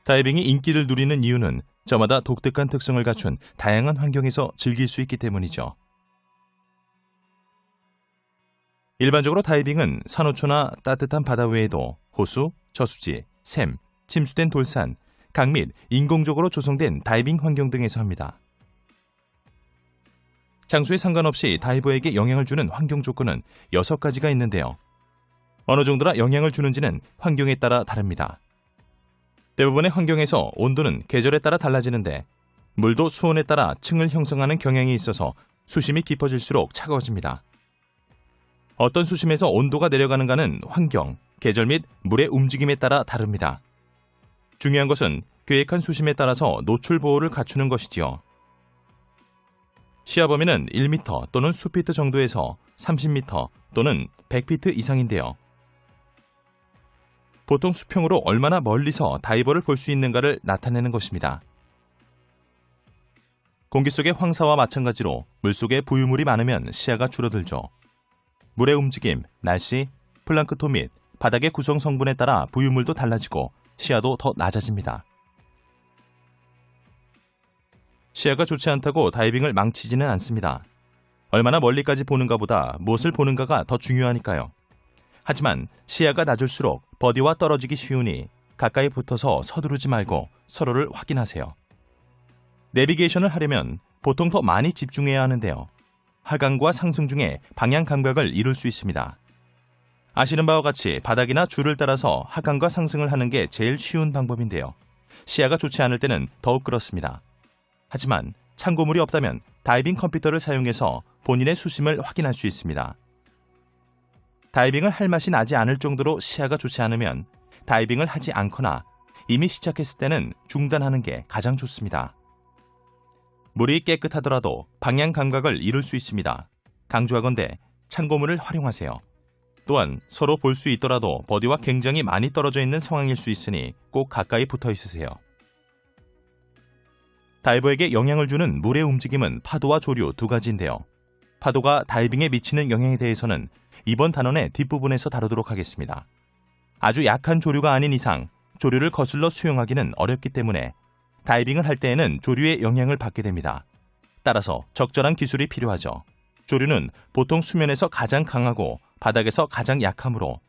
다이빙이 인기를 누리는 이유는 저마다 독특한 특성을 갖춘 다양한 환경에서 즐길 수 있기 때문이죠. 일반적으로 다이빙은 산호초나 따뜻한 바다 외에도 호수, 저수지, 샘, 침수된 돌산, 강 및 인공적으로 조성된 다이빙 환경 등에서 합니다. 장소에 상관없이 다이버에게 영향을 주는 환경 조건은 6가지가 있는데요. 어느 정도나 영향을 주는지는 환경에 따라 다릅니다. 대부분의 환경에서 온도는 계절에 따라 달라지는데 물도 수온에 따라 층을 형성하는 경향이 있어서 수심이 깊어질수록 차가워집니다. 어떤 수심에서 온도가 내려가는가는 환경, 계절 및 물의 움직임에 따라 다릅니다. 중요한 것은 계획한 수심에 따라서 노출 보호를 갖추는 것이지요. 시야 범위는 1m 또는 수피트 정도에서 30m 또는 100피트 이상인데요. 보통 수평으로 얼마나 멀리서 다이버를 볼 수 있는가를 나타내는 것입니다. 공기 속의 황사와 마찬가지로 물속에 부유물이 많으면 시야가 줄어들죠. 물의 움직임, 날씨, 플랑크톤 및 바닥의 구성 성분에 따라 부유물도 달라지고 시야도 더 낮아집니다. 시야가 좋지 않다고 다이빙을 망치지는 않습니다. 얼마나 멀리까지 보는가보다 무엇을 보는가가 더 중요하니까요. 하지만 시야가 낮을수록 버디와 떨어지기 쉬우니 가까이 붙어서 서두르지 말고 서로를 확인하세요. 내비게이션을 하려면 보통 더 많이 집중해야 하는데요. 하강과 상승 중에 방향 감각을 이룰 수 있습니다. 아시는 바와 같이 바닥이나 줄을 따라서 하강과 상승을 하는 게 제일 쉬운 방법인데요. 시야가 좋지 않을 때는 더욱 그렇습니다. 하지만 참고물이 없다면 다이빙 컴퓨터를 사용해서 본인의 수심을 확인할 수 있습니다. 다이빙을 할 맛이 나지 않을 정도로 시야가 좋지 않으면 다이빙을 하지 않거나 이미 시작했을 때는 중단하는 게 가장 좋습니다. 물이 깨끗하더라도 방향 감각을 잃을 수 있습니다. 강조하건대 참고물을 활용하세요. 또한 서로 볼 수 있더라도 버디와 굉장히 많이 떨어져 있는 상황일 수 있으니 꼭 가까이 붙어 있으세요. 다이버에게 영향을 주는 물의 움직임은 파도와 조류 2가지인데요. 파도가 다이빙에 미치는 영향에 대해서는 이번 단원의 뒷부분에서 다루도록 하겠습니다. 아주 약한 조류가 아닌 이상 조류를 거슬러 수영하기는 어렵기 때문에 다이빙을 할 때에는 조류의 영향을 받게 됩니다. 따라서 적절한 기술이 필요하죠. 조류는 보통 수면에서 가장 강하고 바닥에서 가장 약하므로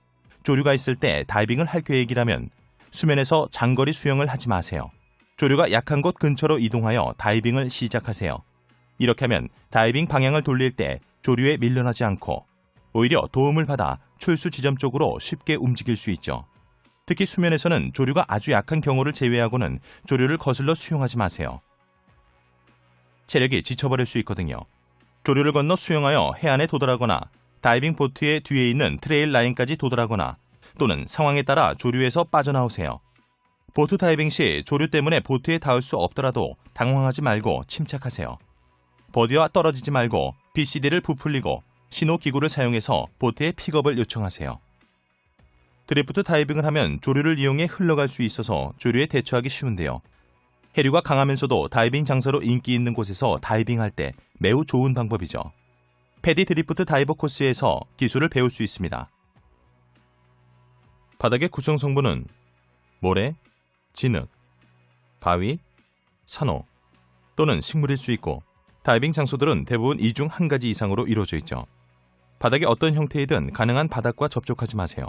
조류가 있을 때 다이빙을 할 계획이라면 수면에서 장거리 수영을 하지 마세요. 조류가 약한 곳 근처로 이동하여 다이빙을 시작하세요. 이렇게 하면 다이빙 방향을 돌릴 때 조류에 밀려나지 않고 오히려 도움을 받아 출수 지점 쪽으로 쉽게 움직일 수 있죠. 특히 수면에서는 조류가 아주 약한 경우를 제외하고는 조류를 거슬러 수영하지 마세요. 체력이 지쳐버릴 수 있거든요. 조류를 건너 수영하여 해안에 도달하거나 다이빙 보트의 뒤에 있는 트레일 라인까지 도달하거나 또는 상황에 따라 조류에서 빠져나오세요. 보트 다이빙 시 조류 때문에 보트에 닿을 수 없더라도 당황하지 말고 침착하세요. 버디와 떨어지지 말고 BCD를 부풀리고 신호기구를 사용해서 보트의 픽업을 요청하세요. 드리프트 다이빙을 하면 조류를 이용해 흘러갈 수 있어서 조류에 대처하기 쉬운데요. 해류가 강하면서도 다이빙 장소로 인기 있는 곳에서 다이빙할 때 매우 좋은 방법이죠. 패디 드리프트 다이버 코스에서 기술을 배울 수 있습니다. 바닥의 구성 성분은 모래, 진흙, 바위, 산호 또는 식물일 수 있고 다이빙 장소들은 대부분 이 중 한 가지 이상으로 이루어져 있죠. 바닥이 어떤 형태이든 가능한 바닥과 접촉하지 마세요.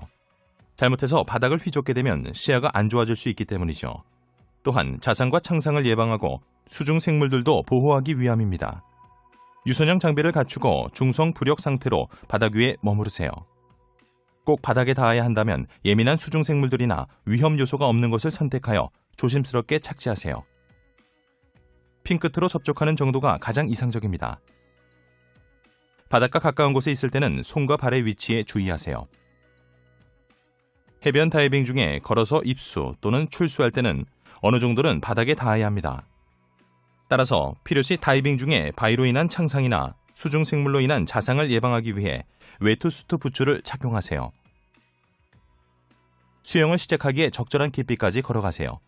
잘못해서 바닥을 휘젓게 되면 시야가 안 좋아질 수 있기 때문이죠. 또한 자상과 창상을 예방하고 수중 생물들도 보호하기 위함입니다. 유선형 장비를 갖추고 중성 부력 상태로 바닥 위에 머무르세요. 꼭 바닥에 닿아야 한다면 예민한 수중 생물들이나 위험 요소가 없는 것을 선택하여 조심스럽게 착지하세요. 핀 끝으로 접촉하는 정도가 가장 이상적입니다. 바닷가 가까운 곳에 있을 때는 손과 발의 위치에 주의하세요. 해변 다이빙 중에 걸어서 입수 또는 출수할 때는 어느 정도는 바닥에 닿아야 합니다. 따라서 필요시 다이빙 중에 바위로 인한 창상이나 수중 생물로 인한 자상을 예방하기 위해 웨트수트 부츠를 착용하세요. 수영을 시작하기에 적절한 깊이까지 걸어가세요.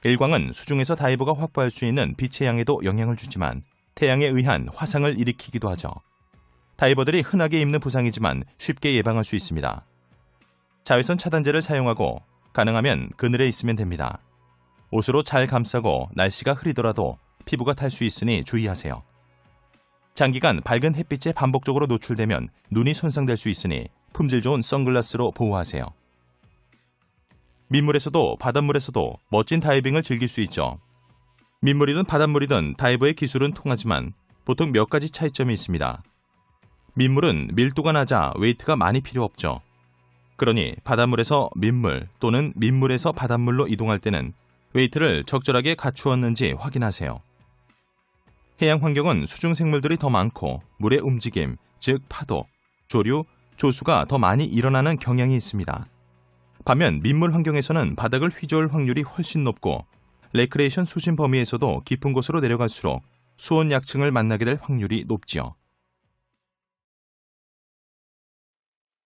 일광은 수중에서 다이버가 확보할 수 있는 빛의 양에도 영향을 주지만 태양에 의한 화상을 일으키기도 하죠. 다이버들이 흔하게 입는 부상이지만 쉽게 예방할 수 있습니다. 자외선 차단제를 사용하고 가능하면 그늘에 있으면 됩니다. 옷으로 잘 감싸고 날씨가 흐리더라도 피부가 탈 수 있으니 주의하세요. 장기간 밝은 햇빛에 반복적으로 노출되면 눈이 손상될 수 있으니 품질 좋은 선글라스로 보호하세요. 민물에서도 바닷물에서도 멋진 다이빙을 즐길 수 있죠. 민물이든 바닷물이든 다이버의 기술은 통하지만 보통 몇 가지 차이점이 있습니다. 민물은 밀도가 낮아 웨이트가 많이 필요 없죠. 그러니 바닷물에서 민물 또는 민물에서 바닷물로 이동할 때는 웨이트를 적절하게 갖추었는지 확인하세요. 해양 환경은 수중 생물들이 더 많고 물의 움직임, 즉 파도, 조류, 조수가 더 많이 일어나는 경향이 있습니다. 반면 민물 환경에서는 바닥을 휘저을 확률이 훨씬 높고 레크레이션 수심 범위에서도 깊은 곳으로 내려갈수록 수온 약층을 만나게 될 확률이 높지요.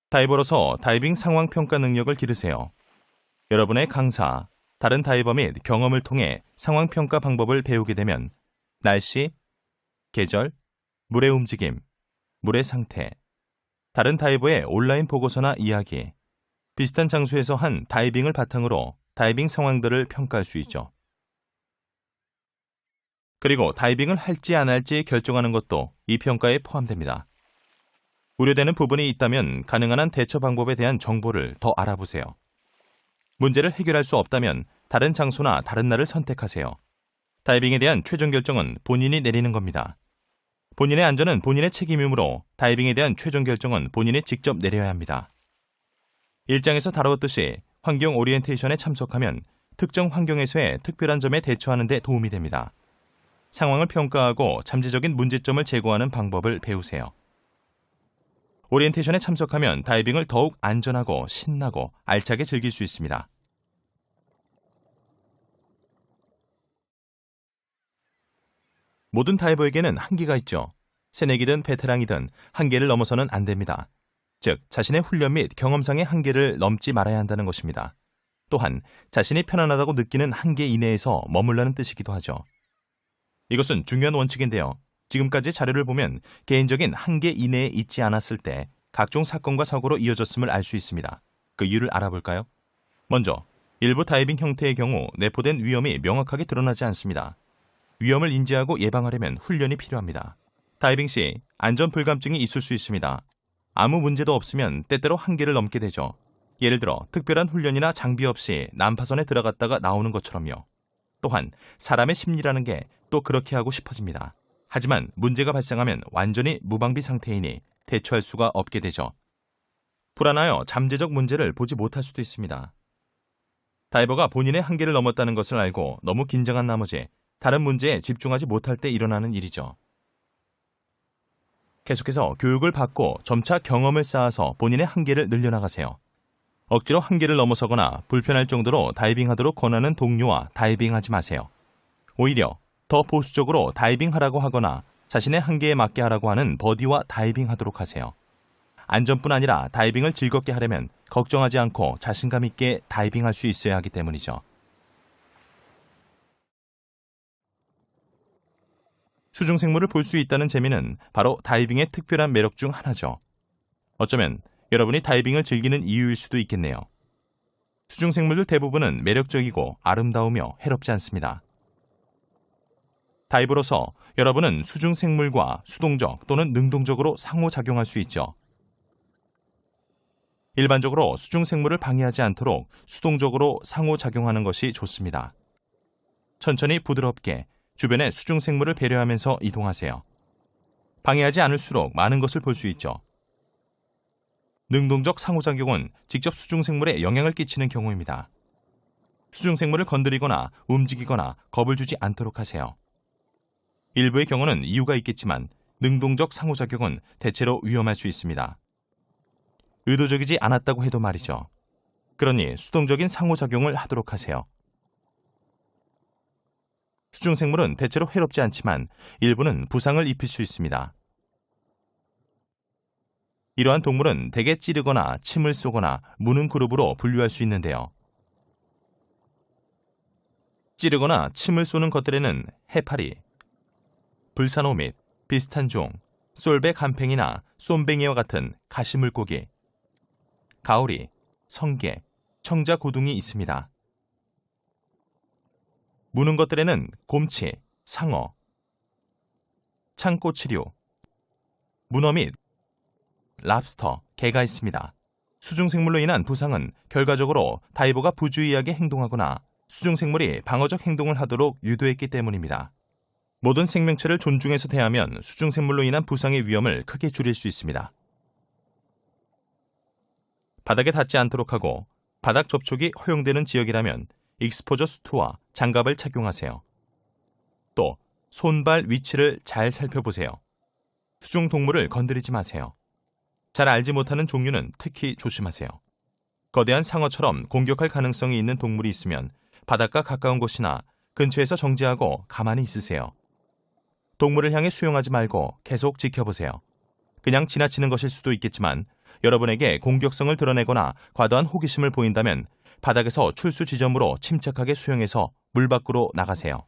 다이버로서 다이빙 상황 평가 능력을 기르세요. 여러분의 강사, 다른 다이버 및 경험을 통해 상황 평가 방법을 배우게 되면 날씨, 계절, 물의 움직임, 물의 상태, 다른 다이버의 온라인 보고서나 이야기, 비슷한 장소에서 한 다이빙을 바탕으로 다이빙 상황들을 평가할 수 있죠. 그리고 다이빙을 할지 안 할지 결정하는 것도 이 평가에 포함됩니다. 우려되는 부분이 있다면 가능한 한 대처 방법에 대한 정보를 더 알아보세요. 문제를 해결할 수 없다면 다른 장소나 다른 날을 선택하세요. 다이빙에 대한 최종 결정은 본인이 내리는 겁니다. 본인의 안전은 본인의 책임이므로 다이빙에 대한 최종 결정은 본인이 직접 내려야 합니다. 일장에서 다루었듯이 환경 오리엔테이션에 참석하면 특정 환경에서의 특별한 점에 대처하는 데 도움이 됩니다. 상황을 평가하고 잠재적인 문제점을 제거하는 방법을 배우세요. 오리엔테이션에 참석하면 다이빙을 더욱 안전하고 신나고 알차게 즐길 수 있습니다. 모든 다이버에게는 한계가 있죠. 새내기든 베테랑이든 한계를 넘어서는 안 됩니다. 즉, 자신의 훈련 및 경험상의 한계를 넘지 말아야 한다는 것입니다. 또한 자신이 편안하다고 느끼는 한계 이내에서 머물라는 뜻이기도 하죠. 이것은 중요한 원칙인데요. 지금까지 자료를 보면 개인적인 한계 이내에 있지 않았을 때 각종 사건과 사고로 이어졌음을 알 수 있습니다. 그 이유를 알아볼까요? 먼저, 일부 다이빙 형태의 경우 내포된 위험이 명확하게 드러나지 않습니다. 위험을 인지하고 예방하려면 훈련이 필요합니다. 다이빙 시 안전 불감증이 있을 수 있습니다. 아무 문제도 없으면 때때로 한계를 넘게 되죠. 예를 들어 특별한 훈련이나 장비 없이 난파선에 들어갔다가 나오는 것처럼요. 또한 사람의 심리라는 게 또 그렇게 하고 싶어집니다. 하지만 문제가 발생하면 완전히 무방비 상태이니 대처할 수가 없게 되죠. 불안하여 잠재적 문제를 보지 못할 수도 있습니다. 다이버가 본인의 한계를 넘었다는 것을 알고 너무 긴장한 나머지 다른 문제에 집중하지 못할 때 일어나는 일이죠. 계속해서 교육을 받고 점차 경험을 쌓아서 본인의 한계를 늘려나가세요. 억지로 한계를 넘어서거나 불편할 정도로 다이빙하도록 권하는 동료와 다이빙하지 마세요. 오히려 더 보수적으로 다이빙하라고 하거나 자신의 한계에 맞게 하라고 하는 버디와 다이빙하도록 하세요. 안전뿐 아니라 다이빙을 즐겁게 하려면 걱정하지 않고 자신감 있게 다이빙할 수 있어야 하기 때문이죠. 수중생물을 볼 수 있다는 재미는 바로 다이빙의 특별한 매력 중 하나죠. 어쩌면 여러분이 다이빙을 즐기는 이유일 수도 있겠네요. 수중생물들 대부분은 매력적이고 아름다우며 해롭지 않습니다. 다이버로서 여러분은 수중생물과 수동적 또는 능동적으로 상호작용할 수 있죠. 일반적으로 수중생물을 방해하지 않도록 수동적으로 상호작용하는 것이 좋습니다. 천천히 부드럽게 주변의 수중생물을 배려하면서 이동하세요. 방해하지 않을수록 많은 것을 볼 수 있죠. 능동적 상호작용은 직접 수중생물에 영향을 끼치는 경우입니다. 수중생물을 건드리거나 움직이거나 겁을 주지 않도록 하세요. 일부의 경우는 이유가 있겠지만 능동적 상호작용은 대체로 위험할 수 있습니다. 의도적이지 않았다고 해도 말이죠. 그러니 수동적인 상호작용을 하도록 하세요. 수중생물은 대체로 해롭지 않지만 일부는 부상을 입힐 수 있습니다. 이러한 동물은 대개 찌르거나 침을 쏘거나 무는 그룹으로 분류할 수 있는데요. 찌르거나 침을 쏘는 것들에는 해파리, 불산호 및 비슷한 종, 솔배 간팽이나 쏨뱅이와 같은 가시물고기, 가오리, 성게, 청자고둥이 있습니다. 무는 것들에는 곰치, 상어, 창꼬치류, 문어 및 랍스터, 게가 있습니다. 수중생물로 인한 부상은 결과적으로 다이버가 부주의하게 행동하거나 수중생물이 방어적 행동을 하도록 유도했기 때문입니다. 모든 생명체를 존중해서 대하면 수중생물로 인한 부상의 위험을 크게 줄일 수 있습니다. 바닥에 닿지 않도록 하고 바닥 접촉이 허용되는 지역이라면 익스포저 수트와 장갑을 착용하세요. 또 손발 위치를 잘 살펴보세요. 수중 동물을 건드리지 마세요. 잘 알지 못하는 종류는 특히 조심하세요. 거대한 상어처럼 공격할 가능성이 있는 동물이 있으면 바닷가 가까운 곳이나 근처에서 정지하고 가만히 있으세요. 동물을 향해 수용하지 말고 계속 지켜보세요. 그냥 지나치는 것일 수도 있겠지만 여러분에게 공격성을 드러내거나 과도한 호기심을 보인다면 바닥에서 출수 지점으로 침착하게 수용해서 물 밖으로 나가세요.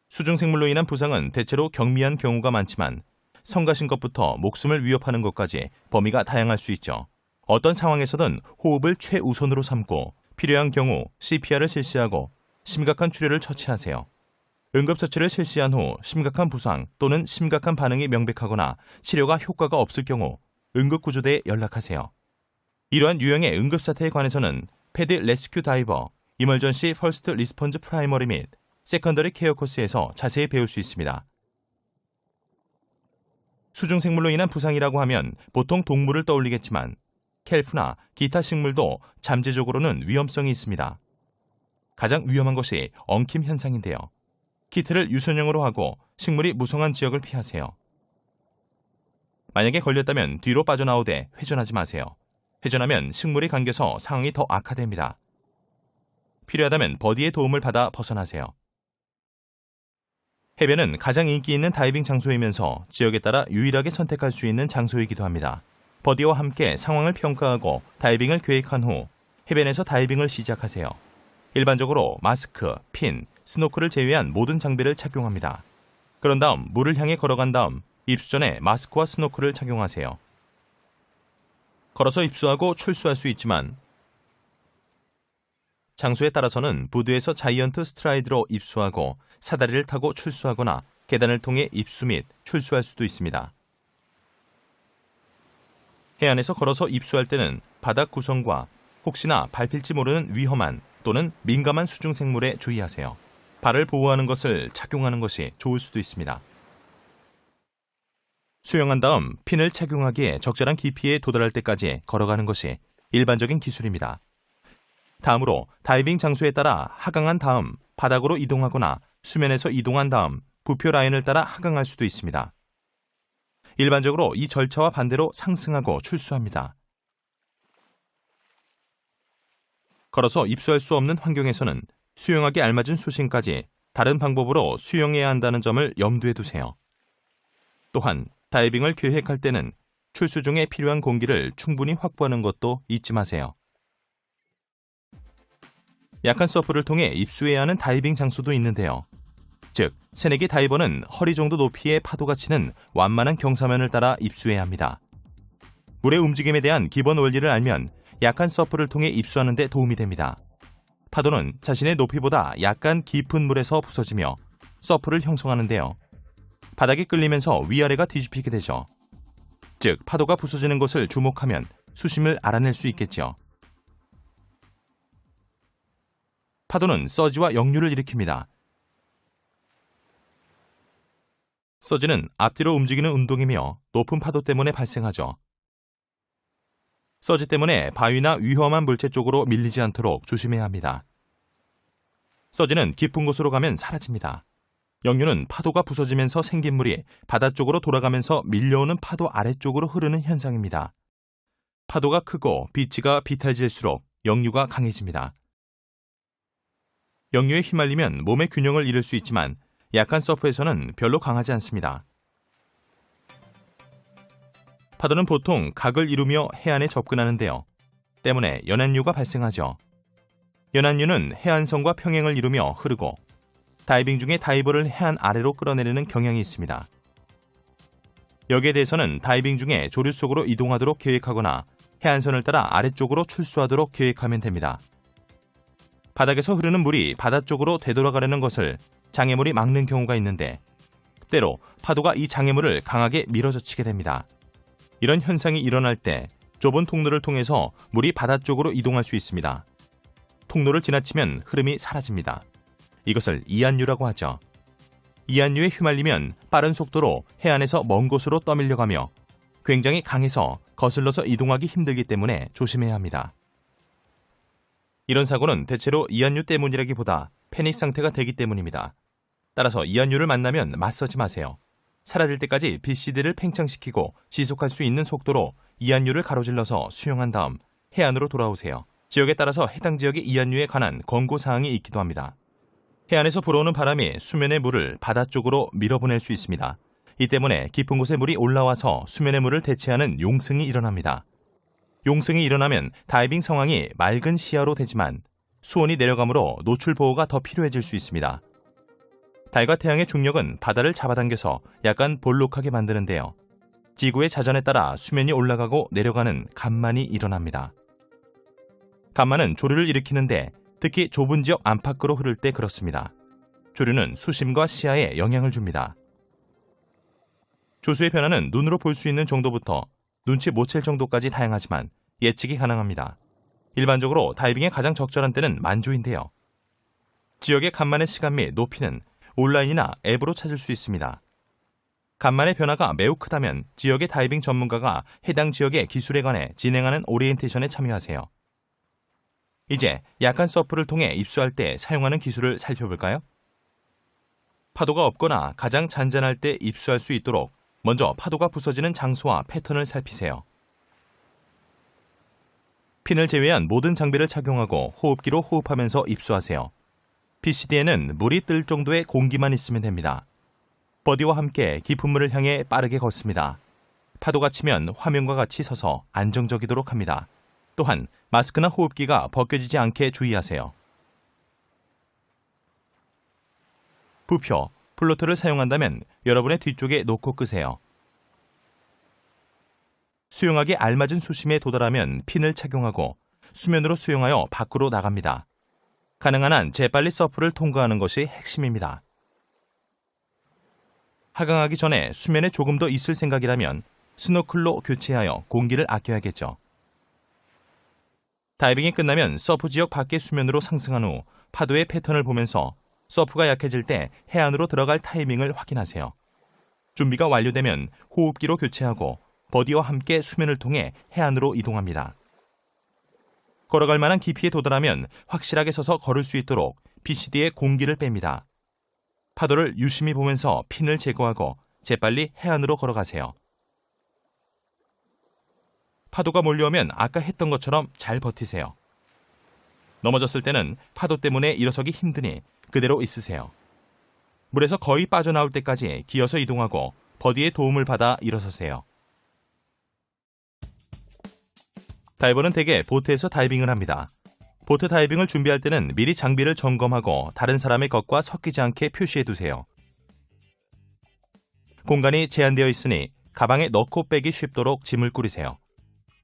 수중생물로 인한 부상은 대체로 경미한 경우가 많지만 성가신 것부터 목숨을 위협하는 것까지 범위가 다양할 수 있죠. 어떤 상황에서든 호흡을 최우선으로 삼고 필요한 경우 CPR을 실시하고 심각한 출혈을 처치하세요. 응급처치를 실시한 후 심각한 부상 또는 심각한 반응이 명백하거나 치료가 효과가 없을 경우 응급구조대에 연락하세요. 이러한 유형의 응급사태에 관해서는 패드 레스큐 다이버, 이멀전시 퍼스트 리스폰즈 프라이머리 및 세컨더리 케어 코스에서 자세히 배울 수 있습니다. 수중생물로 인한 부상이라고 하면 보통 동물을 떠올리겠지만 켈프나 기타 식물도 잠재적으로는 위험성이 있습니다. 가장 위험한 것이 엉킴 현상인데요. 키트를 유선형으로 하고 식물이 무성한 지역을 피하세요. 만약에 걸렸다면 뒤로 빠져나오되 회전하지 마세요. 회전하면 식물이 감겨서 상황이 더 악화됩니다. 필요하다면 버디의 도움을 받아 벗어나세요. 해변은 가장 인기 있는 다이빙 장소이면서 지역에 따라 유일하게 선택할 수 있는 장소이기도 합니다. 버디와 함께 상황을 평가하고 다이빙을 계획한 후 해변에서 다이빙을 시작하세요. 일반적으로 마스크, 핀, 스노클을 제외한 모든 장비를 착용합니다. 그런 다음 물을 향해 걸어간 다음 입수 전에 마스크와 스노클을 착용하세요. 걸어서 입수하고 출수할 수 있지만 장소에 따라서는 부두에서 자이언트 스트라이드로 입수하고 사다리를 타고 출수하거나 계단을 통해 입수 및 출수할 수도 있습니다. 해안에서 걸어서 입수할 때는 바닥 구성과 혹시나 밟힐지 모르는 위험한 또는 민감한 수중생물에 주의하세요. 발을 보호하는 것을 착용하는 것이 좋을 수도 있습니다. 수영한 다음 핀을 착용하기에 적절한 깊이에 도달할 때까지 걸어가는 것이 일반적인 기술입니다. 다음으로 다이빙 장소에 따라 하강한 다음 바닥으로 이동하거나 수면에서 이동한 다음 부표 라인을 따라 하강할 수도 있습니다. 일반적으로 이 절차와 반대로 상승하고 출수합니다. 걸어서 입수할 수 없는 환경에서는 수영하기 알맞은 수심까지 다른 방법으로 수영해야 한다는 점을 염두에 두세요. 또한 다이빙을 계획할 때는 출수 중에 필요한 공기를 충분히 확보하는 것도 잊지 마세요. 약한 서프를 통해 입수해야 하는 다이빙 장소도 있는데요. 즉, 새내기 다이버는 허리 정도 높이의 파도가 치는 완만한 경사면을 따라 입수해야 합니다. 물의 움직임에 대한 기본 원리를 알면 약한 서프를 통해 입수하는 데 도움이 됩니다. 파도는 자신의 높이보다 약간 깊은 물에서 부서지며 서프를 형성하는데요. 바닥이 끌리면서 위아래가 뒤집히게 되죠. 즉, 파도가 부서지는 것을 주목하면 수심을 알아낼 수 있겠죠. 파도는 서지와 역류를 일으킵니다. 서지는 앞뒤로 움직이는 운동이며 높은 파도 때문에 발생하죠. 서지 때문에 바위나 위험한 물체 쪽으로 밀리지 않도록 조심해야 합니다. 서지는 깊은 곳으로 가면 사라집니다. 역류는 파도가 부서지면서 생긴 물이 바다 쪽으로 돌아가면서 밀려오는 파도 아래쪽으로 흐르는 현상입니다. 파도가 크고 비치가 비탈질수록 역류가 강해집니다. 역류에 휘말리면 몸의 균형을 잃을 수 있지만 약한 서프에서는 별로 강하지 않습니다. 파도는 보통 각을 이루며 해안에 접근하는데요. 때문에 연안류가 발생하죠. 연안류는 해안선과 평행을 이루며 흐르고 다이빙 중에 다이버를 해안 아래로 끌어내리는 경향이 있습니다. 여기에 대해서는 다이빙 중에 조류 속으로 이동하도록 계획하거나 해안선을 따라 아래쪽으로 출수하도록 계획하면 됩니다. 바닥에서 흐르는 물이 바다 쪽으로 되돌아가려는 것을 장애물이 막는 경우가 있는데 때로 파도가 이 장애물을 강하게 밀어젖히게 됩니다. 이런 현상이 일어날 때 좁은 통로를 통해서 물이 바다 쪽으로 이동할 수 있습니다. 통로를 지나치면 흐름이 사라집니다. 이것을 이안류라고 하죠. 이안류에 휘말리면 빠른 속도로 해안에서 먼 곳으로 떠밀려가며 굉장히 강해서 거슬러서 이동하기 힘들기 때문에 조심해야 합니다. 이런 사고는 대체로 이안류 때문이라기보다 패닉 상태가 되기 때문입니다. 따라서 이안류를 만나면 맞서지 마세요. 사라질 때까지 BCD를 팽창시키고 지속할 수 있는 속도로 이안류를 가로질러서 수용한 다음 해안으로 돌아오세요. 지역에 따라서 해당 지역의 이안류에 관한 권고사항이 있기도 합니다. 해안에서 불어오는 바람이 수면의 물을 바다 쪽으로 밀어보낼 수 있습니다. 이 때문에 깊은 곳에 물이 올라와서 수면의 물을 대체하는 용승이 일어납니다. 용승이 일어나면 다이빙 상황이 맑은 시야로 되지만 수온이 내려가므로 노출 보호가 더 필요해질 수 있습니다. 달과 태양의 중력은 바다를 잡아당겨서 약간 볼록하게 만드는데요. 지구의 자전에 따라 수면이 올라가고 내려가는 간만이 일어납니다. 간만은 조류를 일으키는데 특히 좁은 지역 안팎으로 흐를 때 그렇습니다. 조류는 수심과 시야에 영향을 줍니다. 조수의 변화는 눈으로 볼 수 있는 정도부터 눈치 못 챌 정도까지 다양하지만 예측이 가능합니다. 일반적으로 다이빙의 가장 적절한 때는 만조인데요. 지역의 간만의 시간 및 높이는 온라인이나 앱으로 찾을 수 있습니다. 간만의 변화가 매우 크다면 지역의 다이빙 전문가가 해당 지역의 기술에 관해 진행하는 오리엔테이션에 참여하세요. 이제 약한 서프를 통해 입수할 때 사용하는 기술을 살펴볼까요? 파도가 없거나 가장 잔잔할 때 입수할 수 있도록 먼저 파도가 부서지는 장소와 패턴을 살피세요. 핀을 제외한 모든 장비를 착용하고 호흡기로 호흡하면서 입수하세요. BCD에는 물이 뜰 정도의 공기만 있으면 됩니다. 버디와 함께 깊은 물을 향해 빠르게 걷습니다. 파도가 치면 화면과 같이 서서 안정적이도록 합니다. 또한 마스크나 호흡기가 벗겨지지 않게 주의하세요. 부표, 플로터를 사용한다면 여러분의 뒤쪽에 놓고 끄세요. 수영하기 알맞은 수심에 도달하면 핀을 착용하고 수면으로 수영하여 밖으로 나갑니다. 가능한 한 재빨리 서프를 통과하는 것이 핵심입니다. 하강하기 전에 수면에 조금 더 있을 생각이라면 스노클로 교체하여 공기를 아껴야겠죠. 다이빙이 끝나면 서프 지역 밖의 수면으로 상승한 후 파도의 패턴을 보면서 서프가 약해질 때 해안으로 들어갈 타이밍을 확인하세요. 준비가 완료되면 호흡기로 교체하고 버디와 함께 수면을 통해 해안으로 이동합니다. 걸어갈 만한 깊이에 도달하면 확실하게 서서 걸을 수 있도록 BCD에 공기를 뺍니다. 파도를 유심히 보면서 핀을 제거하고 재빨리 해안으로 걸어가세요. 파도가 몰려오면 아까 했던 것처럼 잘 버티세요. 넘어졌을 때는 파도 때문에 일어서기 힘드니 그대로 있으세요. 물에서 거의 빠져나올 때까지 기어서 이동하고 버디의 도움을 받아 일어서세요. 다이버는 대개 보트에서 다이빙을 합니다. 보트 다이빙을 준비할 때는 미리 장비를 점검하고 다른 사람의 것과 섞이지 않게 표시해두세요. 공간이 제한되어 있으니 가방에 넣고 빼기 쉽도록 짐을 꾸리세요.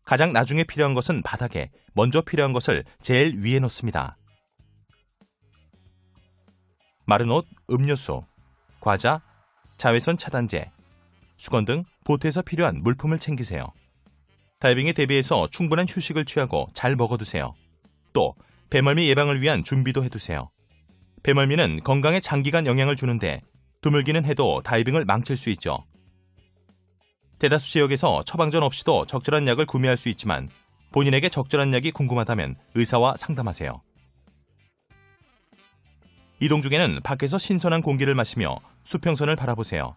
가장 나중에 필요한 것은 바닥에, 먼저 필요한 것을 제일 위에 놓습니다. 마른 옷, 음료수, 과자, 자외선 차단제, 수건 등 보트에서 필요한 물품을 챙기세요. 다이빙에 대비해서 충분한 휴식을 취하고 잘 먹어두세요. 또 배멀미 예방을 위한 준비도 해두세요. 배멀미는 건강에 장기간 영향을 주는데 드물기는 해도 다이빙을 망칠 수 있죠. 대다수 지역에서 처방전 없이도 적절한 약을 구매할 수 있지만 본인에게 적절한 약이 궁금하다면 의사와 상담하세요. 이동 중에는 밖에서 신선한 공기를 마시며 수평선을 바라보세요.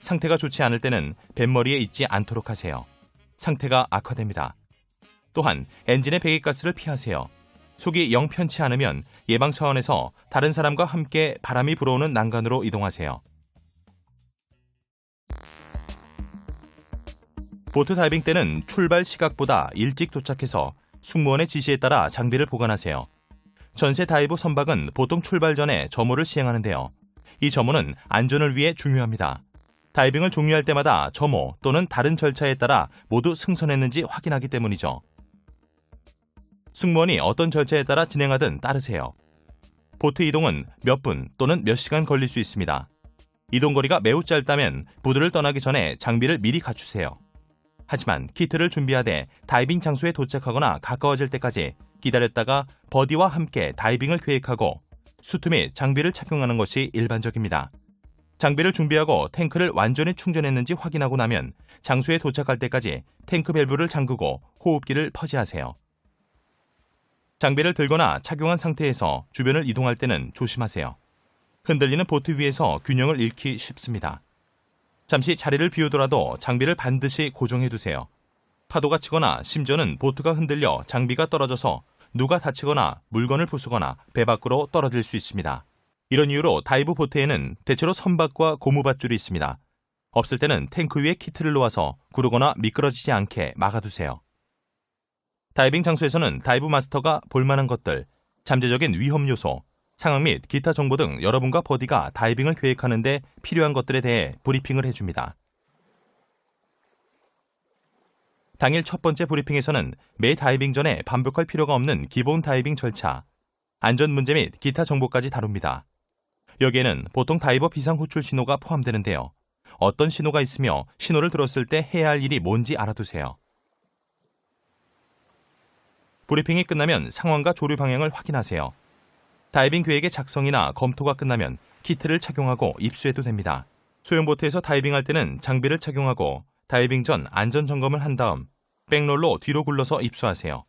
상태가 좋지 않을 때는 뱃머리에 있지 않도록 하세요. 상태가 악화됩니다. 또한 엔진의 배기가스를 피하세요. 속이 영 편치 않으면 예방 차원에서 다른 사람과 함께 바람이 불어오는 난간으로 이동하세요. 보트 다이빙 때는 출발 시각보다 일찍 도착해서 승무원의 지시에 따라 장비를 보관하세요. 전세 다이브 선박은 보통 출발 전에 점호를 시행하는데요. 이 점호는 안전을 위해 중요합니다. 다이빙을 종료할 때마다 점호 또는 다른 절차에 따라 모두 승선했는지 확인하기 때문이죠. 승무원이 어떤 절차에 따라 진행하든 따르세요. 보트 이동은 몇 분 또는 몇 시간 걸릴 수 있습니다. 이동거리가 매우 짧다면 부두를 떠나기 전에 장비를 미리 갖추세요. 하지만 키트를 준비하되 다이빙 장소에 도착하거나 가까워질 때까지 기다렸다가 버디와 함께 다이빙을 계획하고 수트 및 장비를 착용하는 것이 일반적입니다. 장비를 준비하고 탱크를 완전히 충전했는지 확인하고 나면 장소에 도착할 때까지 탱크 밸브를 잠그고 호흡기를 퍼지하세요. 장비를 들거나 착용한 상태에서 주변을 이동할 때는 조심하세요. 흔들리는 보트 위에서 균형을 잃기 쉽습니다. 잠시 자리를 비우더라도 장비를 반드시 고정해두세요. 파도가 치거나 심지어는 보트가 흔들려 장비가 떨어져서 누가 다치거나 물건을 부수거나 배 밖으로 떨어질 수 있습니다. 이런 이유로 다이브 보트에는 대체로 선박과 고무밧줄이 있습니다. 없을 때는 탱크 위에 키트를 놓아서 구르거나 미끄러지지 않게 막아두세요. 다이빙 장소에서는 다이브 마스터가 볼만한 것들, 잠재적인 위험 요소, 상황 및 기타 정보 등 여러분과 버디가 다이빙을 계획하는 데 필요한 것들에 대해 브리핑을 해줍니다. 당일 첫 번째 브리핑에서는 매 다이빙 전에 반복할 필요가 없는 기본 다이빙 절차, 안전 문제 및 기타 정보까지 다룹니다. 여기에는 보통 다이버 비상 호출 신호가 포함되는데요. 어떤 신호가 있으며 신호를 들었을 때 해야 할 일이 뭔지 알아두세요. 브리핑이 끝나면 상황과 조류 방향을 확인하세요. 다이빙 계획의 작성이나 검토가 끝나면 키트를 착용하고 입수해도 됩니다. 소형보트에서 다이빙할 때는 장비를 착용하고 다이빙 전 안전 점검을 한 다음 백롤로 뒤로 굴러서 입수하세요.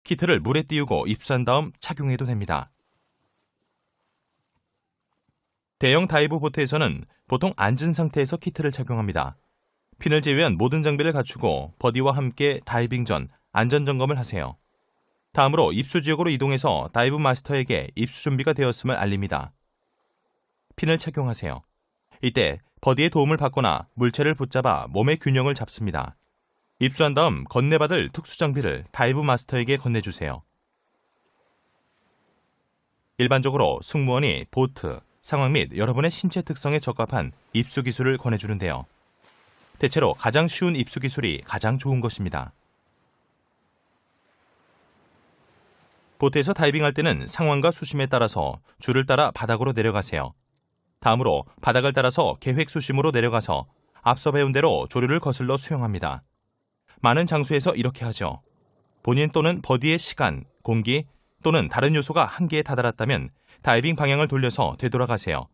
키트를 물에 띄우고 입수한 다음 착용해도 됩니다. 대형 다이브 보트에서는 보통 앉은 상태에서 키트를 착용합니다. 핀을 제외한 모든 장비를 갖추고 버디와 함께 다이빙 전 안전 점검을 하세요. 다음으로 입수 지역으로 이동해서 다이브 마스터에게 입수 준비가 되었음을 알립니다. 핀을 착용하세요. 이때 버디의 도움을 받거나 물체를 붙잡아 몸의 균형을 잡습니다. 입수한 다음 건네받을 특수 장비를 다이브 마스터에게 건네주세요. 일반적으로 승무원이 보트, 상황 및 여러분의 신체 특성에 적합한 입수 기술을 권해주는데요. 대체로 가장 쉬운 입수 기술이 가장 좋은 것입니다. 보트에서 다이빙할 때는 상황과 수심에 따라서 줄을 따라 바닥으로 내려가세요. 다음으로 바닥을 따라서 계획 수심으로 내려가서 앞서 배운 대로 조류를 거슬러 수영합니다. 많은 장소에서 이렇게 하죠. 본인 또는 버디의 시간, 공기 또는 다른 요소가 한계에 다다랐다면 다이빙 방향을 돌려서 되돌아가세요.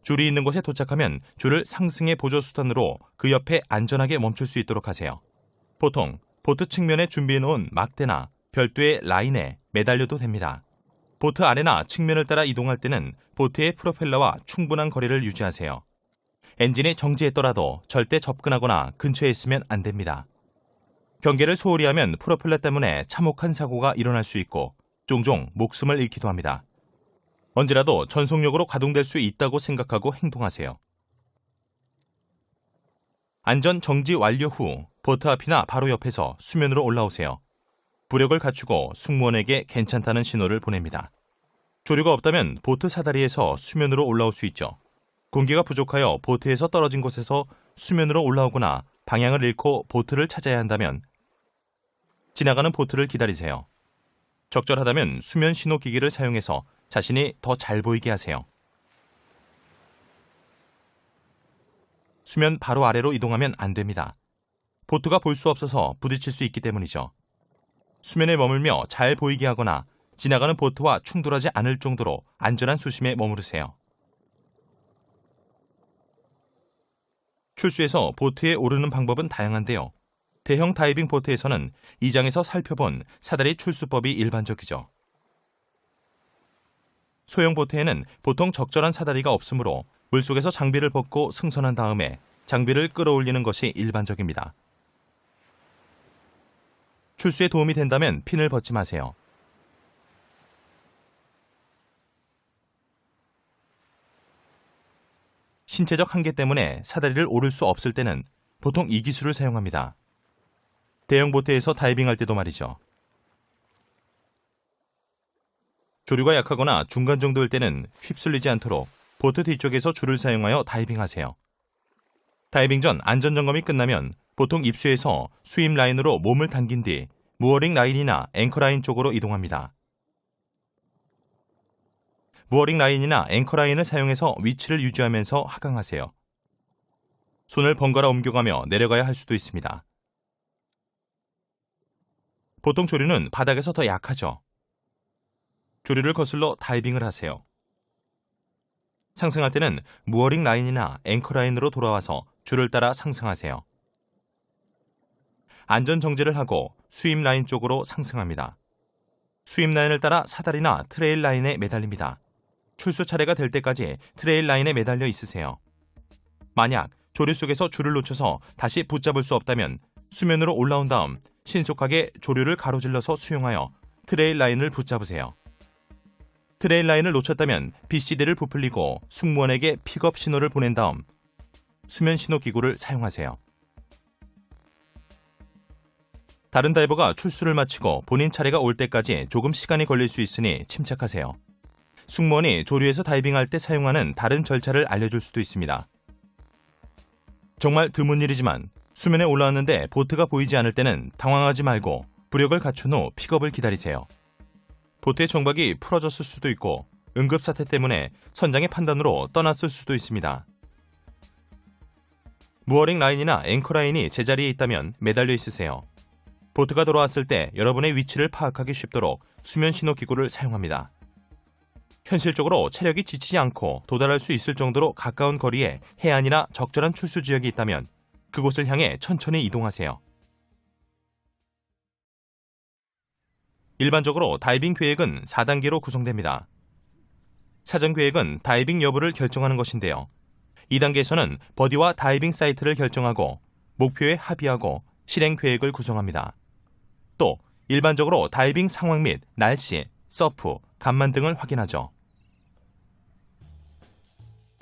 줄이 있는 곳에 도착하면 줄을 상승의 보조 수단으로 그 옆에 안전하게 멈출 수 있도록 하세요. 보통 보트 측면에 준비해놓은 막대나 별도의 라인에 매달려도 됩니다. 보트 아래나 측면을 따라 이동할 때는 보트의 프로펠러와 충분한 거리를 유지하세요. 엔진이 정지했더라도 절대 접근하거나 근처에 있으면 안 됩니다. 경계를 소홀히 하면 프로펠러 때문에 참혹한 사고가 일어날 수 있고 종종 목숨을 잃기도 합니다. 언제라도 전속력으로 가동될 수 있다고 생각하고 행동하세요. 안전 정지 완료 후 보트 앞이나 바로 옆에서 수면으로 올라오세요. 부력을 갖추고 승무원에게 괜찮다는 신호를 보냅니다. 조류가 없다면 보트 사다리에서 수면으로 올라올 수 있죠. 공기가 부족하여 보트에서 떨어진 곳에서 수면으로 올라오거나 방향을 잃고 보트를 찾아야 한다면 지나가는 보트를 기다리세요. 적절하다면 수면 신호 기기를 사용해서 자신이 더 잘 보이게 하세요. 수면 바로 아래로 이동하면 안 됩니다. 보트가 볼 수 없어서 부딪힐 수 있기 때문이죠. 수면에 머물며 잘 보이게 하거나 지나가는 보트와 충돌하지 않을 정도로 안전한 수심에 머무르세요. 출수해서 보트에 오르는 방법은 다양한데요. 대형 다이빙 보트에서는 2장에서 살펴본 사다리 출수법이 일반적이죠. 소형 보트에는 보통 적절한 사다리가 없으므로 물속에서 장비를 벗고 승선한 다음에 장비를 끌어올리는 것이 일반적입니다. 출수에 도움이 된다면 핀을 벗지 마세요. 신체적 한계 때문에 사다리를 오를 수 없을 때는 보통 이 기술을 사용합니다. 대형 보트에서 다이빙할 때도 말이죠. 조류가 약하거나 중간 정도일 때는 휩쓸리지 않도록 보트 뒤쪽에서 줄을 사용하여 다이빙하세요. 다이빙 전 안전점검이 끝나면 보통 입수해서 수입 라인으로 몸을 당긴 뒤 무어링 라인이나 앵커 라인 쪽으로 이동합니다. 무어링 라인이나 앵커 라인을 사용해서 위치를 유지하면서 하강하세요. 손을 번갈아 옮겨가며 내려가야 할 수도 있습니다. 보통 조류는 바닥에서 더 약하죠. 조류를 거슬러 다이빙을 하세요. 상승할 때는 무어링 라인이나 앵커 라인으로 돌아와서 줄을 따라 상승하세요. 안전 정지를 하고 수입 라인 쪽으로 상승합니다. 수입 라인을 따라 사다리나 트레일 라인에 매달립니다. 출수 차례가 될 때까지 트레일 라인에 매달려 있으세요. 만약 조류 속에서 줄을 놓쳐서 다시 붙잡을 수 없다면 수면으로 올라온 다음 신속하게 조류를 가로질러서 수용하여 트레일 라인을 붙잡으세요. 트레일 라인을 놓쳤다면 BCD를 부풀리고 승무원에게 픽업 신호를 보낸 다음 수면 신호 기구를 사용하세요. 다른 다이버가 출수를 마치고 본인 차례가 올 때까지 조금 시간이 걸릴 수 있으니 침착하세요. 승무원이 조류에서 다이빙할 때 사용하는 다른 절차를 알려줄 수도 있습니다. 정말 드문 일이지만 수면에 올라왔는데 보트가 보이지 않을 때는 당황하지 말고 부력을 갖춘 후 픽업을 기다리세요. 보트의 정박이 풀어졌을 수도 있고 응급사태 때문에 선장의 판단으로 떠났을 수도 있습니다. 무어링 라인이나 앵커 라인이 제자리에 있다면 매달려 있으세요. 보트가 돌아왔을 때 여러분의 위치를 파악하기 쉽도록 수면 신호 기구를 사용합니다. 현실적으로 체력이 지치지 않고 도달할 수 있을 정도로 가까운 거리에 해안이나 적절한 출수 지역이 있다면 그곳을 향해 천천히 이동하세요. 일반적으로 다이빙 계획은 4단계로 구성됩니다. 사전 계획은 다이빙 여부를 결정하는 것인데요. 2단계에서는 버디와 다이빙 사이트를 결정하고 목표에 합의하고 실행 계획을 구성합니다. 또 일반적으로 다이빙 상황 및 날씨, 서프, 간만 등을 확인하죠.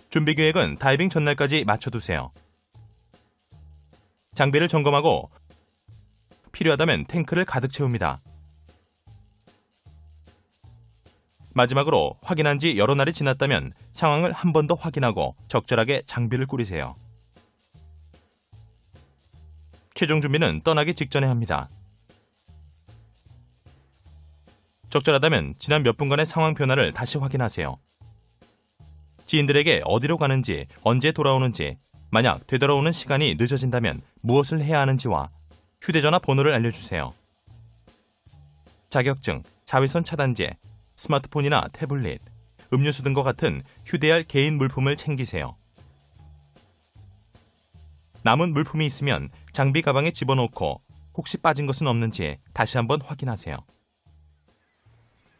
준비 계획은 다이빙 전날까지 맞춰두세요. 장비를 점검하고 필요하다면 탱크를 가득 채웁니다. 마지막으로 확인한 지 여러 날이 지났다면 상황을 한 번 더 확인하고 적절하게 장비를 꾸리세요. 최종 준비는 떠나기 직전에 합니다. 적절하다면 지난 몇 분간의 상황 변화를 다시 확인하세요. 지인들에게 어디로 가는지, 언제 돌아오는지, 만약 되돌아오는 시간이 늦어진다면 무엇을 해야 하는지와 휴대전화 번호를 알려주세요. 자격증, 자외선 차단제, 스마트폰이나 태블릿, 음료수 등과 같은 휴대할 개인 물품을 챙기세요. 남은 물품이 있으면 장비 가방에 집어넣고 혹시 빠진 것은 없는지 다시 한번 확인하세요.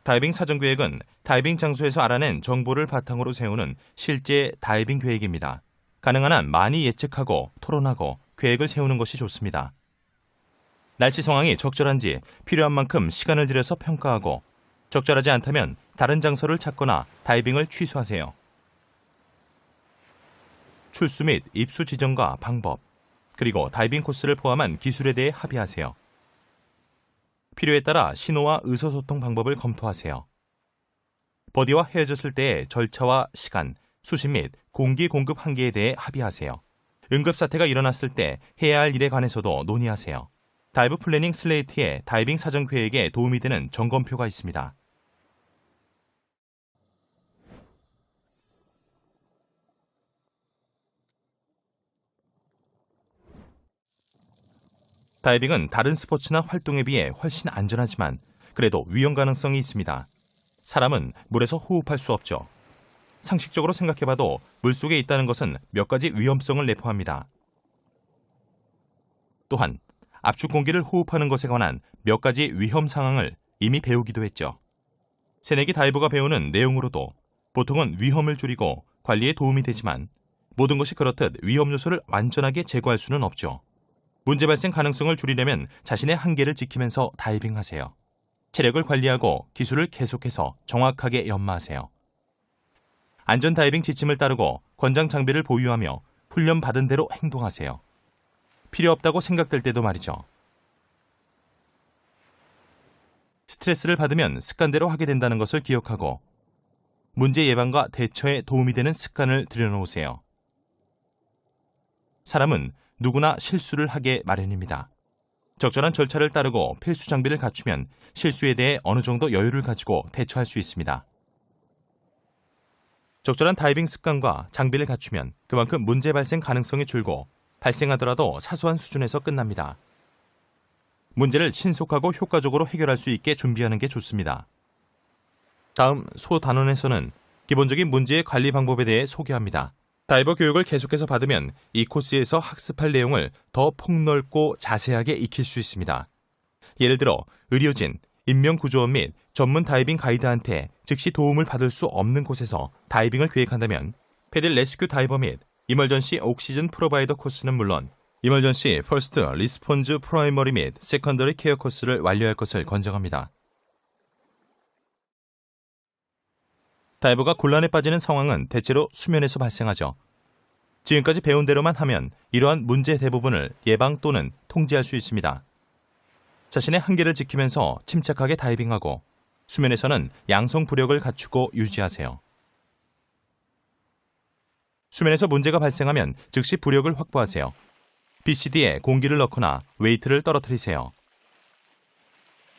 다이빙 사전 계획은 다이빙 장소에서 알아낸 정보를 바탕으로 세우는 실제 다이빙 계획입니다. 가능한 한 많이 예측하고 토론하고 계획을 세우는 것이 좋습니다. 날씨 상황이 적절한지 필요한 만큼 시간을 들여서 평가하고 적절하지 않다면 다른 장소를 찾거나 다이빙을 취소하세요. 출수 및 입수 지점과 방법, 그리고 다이빙 코스를 포함한 기술에 대해 합의하세요. 필요에 따라 신호와 의사소통 방법을 검토하세요. 버디와 헤어졌을 때의 절차와 시간, 수신 및 공기 공급 한계에 대해 합의하세요. 응급사태가 일어났을 때 해야 할 일에 관해서도 논의하세요. 다이브 플래닝 슬레이트에 다이빙 사전 계획에 도움이 되는 점검표가 있습니다. 다이빙은 다른 스포츠나 활동에 비해 훨씬 안전하지만 그래도 위험 가능성이 있습니다. 사람은 물에서 호흡할 수 없죠. 상식적으로 생각해봐도 물속에 있다는 것은 몇 가지 위험성을 내포합니다. 또한 압축 공기를 호흡하는 것에 관한 몇 가지 위험 상황을 이미 배우기도 했죠. 새내기 다이버가 배우는 내용으로도 보통은 위험을 줄이고 관리에 도움이 되지만 모든 것이 그렇듯 위험 요소를 완전하게 제거할 수는 없죠. 문제 발생 가능성을 줄이려면 자신의 한계를 지키면서 다이빙하세요. 체력을 관리하고 기술을 계속해서 정확하게 연마하세요. 안전 다이빙 지침을 따르고 권장 장비를 보유하며 훈련 받은 대로 행동하세요. 필요 없다고 생각될 때도 말이죠. 스트레스를 받으면 습관대로 하게 된다는 것을 기억하고 문제 예방과 대처에 도움이 되는 습관을 들여놓으세요. 사람은 누구나 실수를 하게 마련입니다. 적절한 절차를 따르고 필수 장비를 갖추면 실수에 대해 어느 정도 여유를 가지고 대처할 수 있습니다. 적절한 다이빙 습관과 장비를 갖추면 그만큼 문제 발생 가능성이 줄고 발생하더라도 사소한 수준에서 끝납니다. 문제를 신속하고 효과적으로 해결할 수 있게 준비하는 게 좋습니다. 다음 소단원에서는 기본적인 문제의 관리 방법에 대해 소개합니다. 다이버 교육을 계속해서 받으면 이 코스에서 학습할 내용을 더 폭넓고 자세하게 익힐 수 있습니다. 예를 들어 의료진, 인명구조원 및 전문 다이빙 가이드한테 즉시 도움을 받을 수 없는 곳에서 다이빙을 계획한다면 패들 레스큐 다이버 및 이멀전시 옥시즌 프로바이더 코스는 물론 이멀전시 퍼스트 리스폰즈 프라이머리 및 세컨더리 케어 코스를 완료할 것을 권장합니다. 다이버가 곤란에 빠지는 상황은 대체로 수면에서 발생하죠. 지금까지 배운 대로만 하면 이러한 문제 대부분을 예방 또는 통제할 수 있습니다. 자신의 한계를 지키면서 침착하게 다이빙하고 수면에서는 양성 부력을 갖추고 유지하세요. 수면에서 문제가 발생하면 즉시 부력을 확보하세요. BCD에 공기를 넣거나 웨이트를 떨어뜨리세요.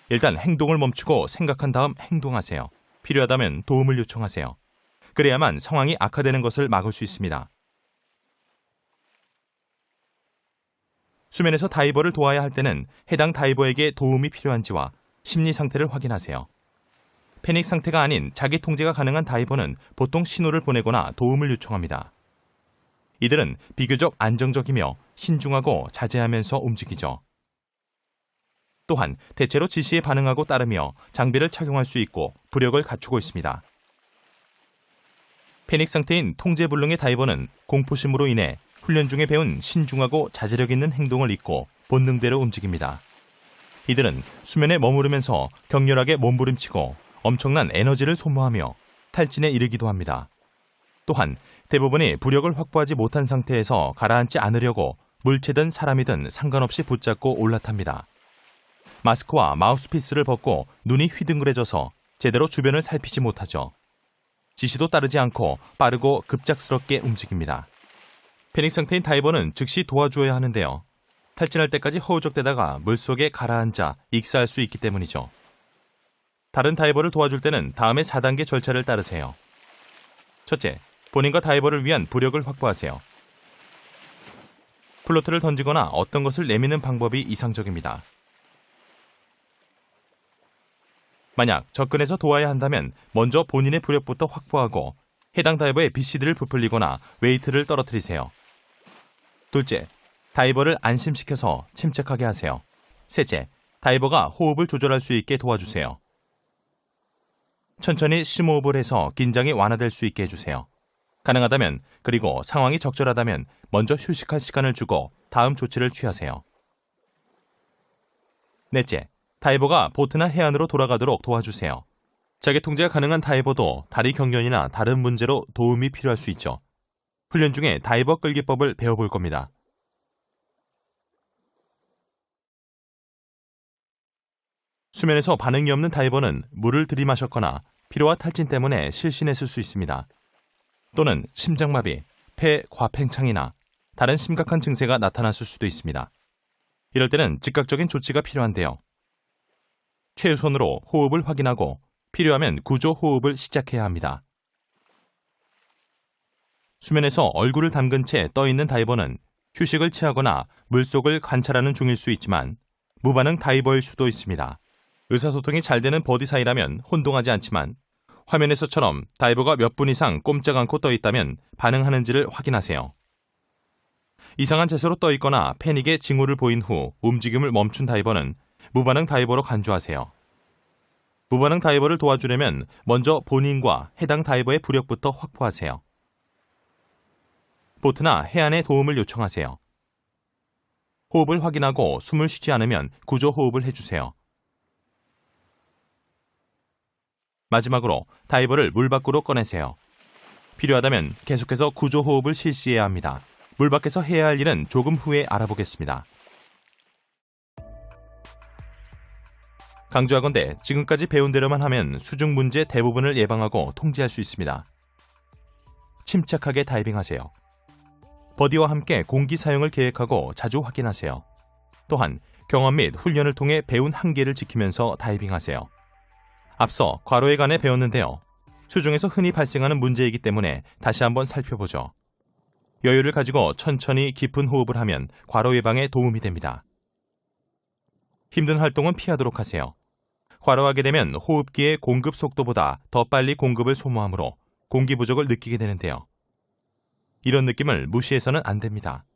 일단 행동을 멈추고 생각한 다음 행동하세요. 필요하다면 도움을 요청하세요. 그래야만 상황이 악화되는 것을 막을 수 있습니다. 수면에서 다이버를 도와야 할 때는 해당 다이버에게 도움이 필요한지와 심리 상태를 확인하세요. 패닉 상태가 아닌 자기 통제가 가능한 다이버는 보통 신호를 보내거나 도움을 요청합니다. 이들은 비교적 안정적이며 신중하고 자제하면서 움직이죠. 또한 대체로 지시에 반응하고 따르며 장비를 착용할 수 있고 부력을 갖추고 있습니다. 패닉 상태인 통제불능의 다이버는 공포심으로 인해 훈련 중에 배운 신중하고 자제력 있는 행동을 잊고 본능대로 움직입니다. 이들은 수면에 머무르면서 격렬하게 몸부림치고 엄청난 에너지를 소모하며 탈진에 이르기도 합니다. 또한 대부분이 부력을 확보하지 못한 상태에서 가라앉지 않으려고 물체든 사람이든 상관없이 붙잡고 올라탑니다. 마스크와 마우스피스를 벗고 눈이 휘둥그레져서 제대로 주변을 살피지 못하죠. 지시도 따르지 않고 빠르고 급작스럽게 움직입니다. 패닉 상태인 다이버는 즉시 도와주어야 하는데요. 탈진할 때까지 허우적대다가 물속에 가라앉아 익사할 수 있기 때문이죠. 다른 다이버를 도와줄 때는 다음의 4단계 절차를 따르세요. 첫째, 본인과 다이버를 위한 부력을 확보하세요. 플로트를 던지거나 어떤 것을 내미는 방법이 이상적입니다. 만약 접근해서 도와야 한다면 먼저 본인의 부력부터 확보하고 해당 다이버의 BCD를 부풀리거나 웨이트를 떨어뜨리세요. 둘째, 다이버를 안심시켜서 침착하게 하세요. 셋째, 다이버가 호흡을 조절할 수 있게 도와주세요. 천천히 심호흡을 해서 긴장이 완화될 수 있게 해주세요. 가능하다면 그리고 상황이 적절하다면 먼저 휴식할 시간을 주고 다음 조치를 취하세요. 넷째, 다이버가 보트나 해안으로 돌아가도록 도와주세요. 자기 통제가 가능한 다이버도 다리 경련이나 다른 문제로 도움이 필요할 수 있죠. 훈련 중에 다이버 끌기법을 배워볼 겁니다. 수면에서 반응이 없는 다이버는 물을 들이마셨거나 피로와 탈진 때문에 실신했을 수 있습니다. 또는 심장마비, 폐 과팽창이나 다른 심각한 증세가 나타났을 수도 있습니다. 이럴 때는 즉각적인 조치가 필요한데요. 최우선으로 호흡을 확인하고 필요하면 구조 호흡을 시작해야 합니다. 수면에서 얼굴을 담근 채 떠있는 다이버는 휴식을 취하거나 물속을 관찰하는 중일 수 있지만 무반응 다이버일 수도 있습니다. 의사소통이 잘 되는 버디 사이라면 혼동하지 않지만 화면에서처럼 다이버가 몇 분 이상 꼼짝 않고 떠있다면 반응하는지를 확인하세요. 이상한 자세로 떠있거나 패닉의 징후를 보인 후 움직임을 멈춘 다이버는 무반응 다이버로 간주하세요. 무반응 다이버를 도와주려면 먼저 본인과 해당 다이버의 부력부터 확보하세요. 보트나 해안의 도움을 요청하세요. 호흡을 확인하고 숨을 쉬지 않으면 구조 호흡을 해주세요. 마지막으로 다이버를 물 밖으로 꺼내세요. 필요하다면 계속해서 구조 호흡을 실시해야 합니다. 물 밖에서 해야 할 일은 조금 후에 알아보겠습니다. 강조하건대 지금까지 배운 대로만 하면 수중 문제 대부분을 예방하고 통제할 수 있습니다. 침착하게 다이빙하세요. 버디와 함께 공기 사용을 계획하고 자주 확인하세요. 또한 경험 및 훈련을 통해 배운 한계를 지키면서 다이빙하세요. 앞서 과로에 관해 배웠는데요. 수중에서 흔히 발생하는 문제이기 때문에 다시 한번 살펴보죠. 여유를 가지고 천천히 깊은 호흡을 하면 과로 예방에 도움이 됩니다. 힘든 활동은 피하도록 하세요. 과로하게 되면 호흡기의 공급 속도보다 더 빨리 공급을 소모하므로 공기 부족을 느끼게 되는데요. 이런 느낌을 무시해서는 안 됩니다.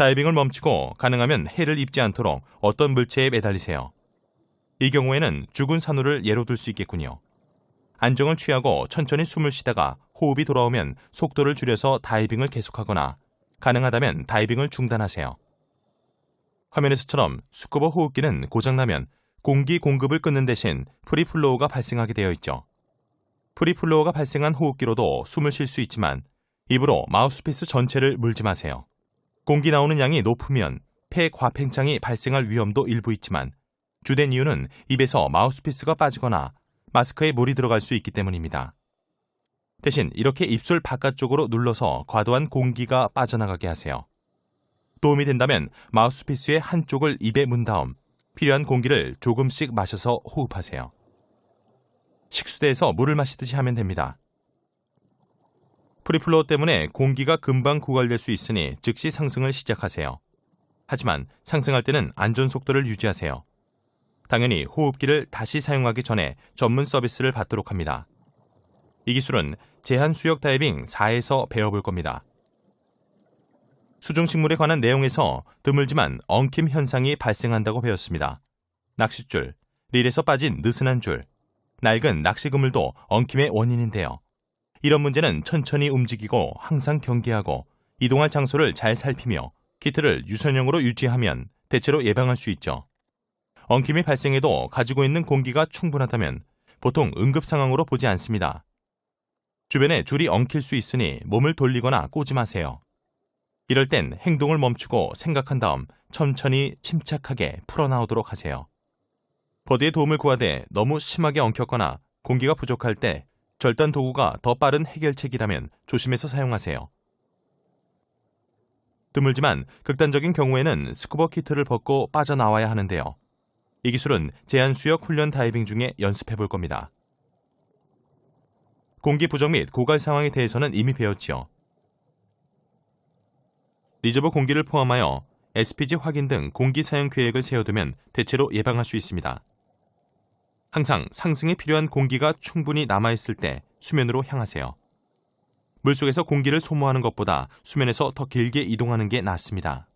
다이빙을 멈추고 가능하면 해를 입지 않도록 어떤 물체에 매달리세요. 이 경우에는 죽은 산호를 예로 들 수 있겠군요. 안정을 취하고 천천히 숨을 쉬다가 호흡이 돌아오면 속도를 줄여서 다이빙을 계속하거나 가능하다면 다이빙을 중단하세요. 화면에서처럼 스쿠버 호흡기는 고장나면 공기 공급을 끊는 대신 프리플로우가 발생하게 되어 있죠. 프리플로우가 발생한 호흡기로도 숨을 쉴 수 있지만 입으로 마우스피스 전체를 물지 마세요. 공기 나오는 양이 높으면 폐 과팽창이 발생할 위험도 일부 있지만 주된 이유는 입에서 마우스피스가 빠지거나 마스크에 물이 들어갈 수 있기 때문입니다. 대신 이렇게 입술 바깥쪽으로 눌러서 과도한 공기가 빠져나가게 하세요. 도움이 된다면 마우스피스의 한쪽을 입에 문 다음 필요한 공기를 조금씩 마셔서 호흡하세요. 식수대에서 물을 마시듯이 하면 됩니다. 프리플로우 때문에 공기가 금방 고갈될 수 있으니 즉시 상승을 시작하세요. 하지만 상승할 때는 안전 속도를 유지하세요. 당연히 호흡기를 다시 사용하기 전에 전문 서비스를 받도록 합니다. 이 기술은 제한수역 다이빙 4에서 배워볼 겁니다. 수중식물에 관한 내용에서 드물지만 엉킴 현상이 발생한다고 배웠습니다. 낚싯줄, 릴에서 빠진 느슨한 줄, 낡은 낚시그물도 엉킴의 원인인데요. 이런 문제는 천천히 움직이고 항상 경계하고 이동할 장소를 잘 살피며 키트를 유선형으로 유지하면 대체로 예방할 수 있죠. 엉킴이 발생해도 가지고 있는 공기가 충분하다면 보통 응급 상황으로 보지 않습니다. 주변에 줄이 엉킬 수 있으니 몸을 돌리거나 꼬지 마세요. 이럴 땐 행동을 멈추고 생각한 다음 천천히 침착하게 풀어나오도록 하세요. 버디의 도움을 구하되 너무 심하게 엉켰거나 공기가 부족할 때 절단 도구가 더 빠른 해결책이라면 조심해서 사용하세요. 드물지만 극단적인 경우에는 스쿠버 키트를 벗고 빠져나와야 하는데요. 이 기술은 제한수역 훈련 다이빙 중에 연습해 볼 겁니다. 공기 부족 및 고갈 상황에 대해서는 이미 배웠지요. 리저브 공기를 포함하여 SPG 확인 등 공기 사용 계획을 세워두면 대체로 예방할 수 있습니다. 항상 상승에 필요한 공기가 충분히 남아있을 때 수면으로 향하세요. 물속에서 공기를 소모하는 것보다 수면에서 더 길게 이동하는 게 낫습니다.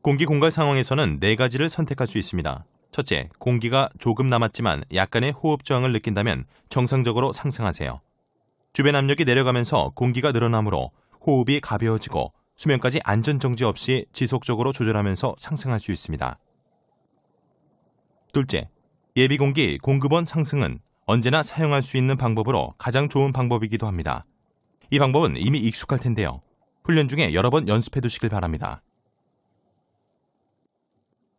공기 공갈 상황에서는 4가지를 선택할 수 있습니다. 첫째, 공기가 조금 남았지만 약간의 호흡 저항을 느낀다면 정상적으로 상승하세요. 주변 압력이 내려가면서 공기가 늘어나므로 호흡이 가벼워지고 수면까지 안전정지 없이 지속적으로 조절하면서 상승할 수 있습니다. 둘째, 예비공기 공급원 상승은 언제나 사용할 수 있는 방법으로 가장 좋은 방법이기도 합니다. 이 방법은 이미 익숙할 텐데요. 훈련 중에 여러 번 연습해 두시길 바랍니다.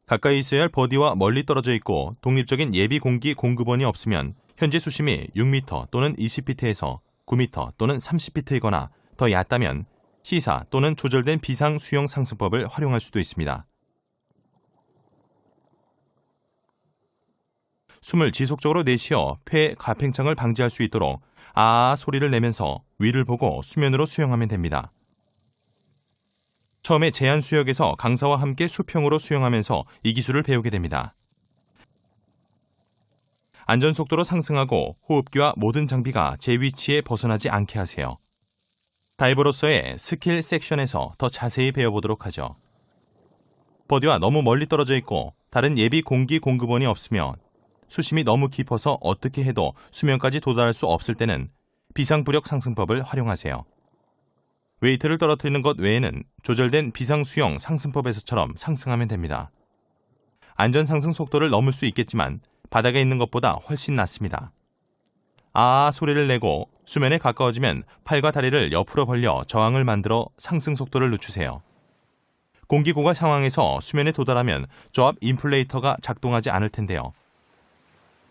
가까이 있어야 할 버디와 멀리 떨어져 있고 독립적인 예비공기 공급원이 없으면 현재 수심이 6m 또는 20피트에서 9m 또는 30피트이거나 더 얕다면 시사 또는 조절된 비상 수영 상승법을 활용할 수도 있습니다. 숨을 지속적으로 내쉬어 폐 가팽창을 방지할 수 있도록 아 소리를 내면서 위를 보고 수면으로 수영하면 됩니다. 처음에 제한수역에서 강사와 함께 수평으로 수영하면서 이 기술을 배우게 됩니다. 안전속도로 상승하고 호흡기와 모든 장비가 제 위치에 벗어나지 않게 하세요. 다이버로서의 스킬 섹션에서 더 자세히 배워보도록 하죠. 버디와 너무 멀리 떨어져 있고 다른 예비 공기 공급원이 없으며 수심이 너무 깊어서 어떻게 해도 수면까지 도달할 수 없을 때는 비상부력 상승법을 활용하세요. 웨이트를 떨어뜨리는 것 외에는 조절된 비상수영 상승법에서처럼 상승하면 됩니다. 안전상승 속도를 넘을 수 있겠지만 바닥에 있는 것보다 훨씬 낫습니다. 아 소리를 내고 수면에 가까워지면 팔과 다리를 옆으로 벌려 저항을 만들어 상승 속도를 늦추세요. 공기 고갈 상황에서 수면에 도달하면 저압 인플레이터가 작동하지 않을 텐데요.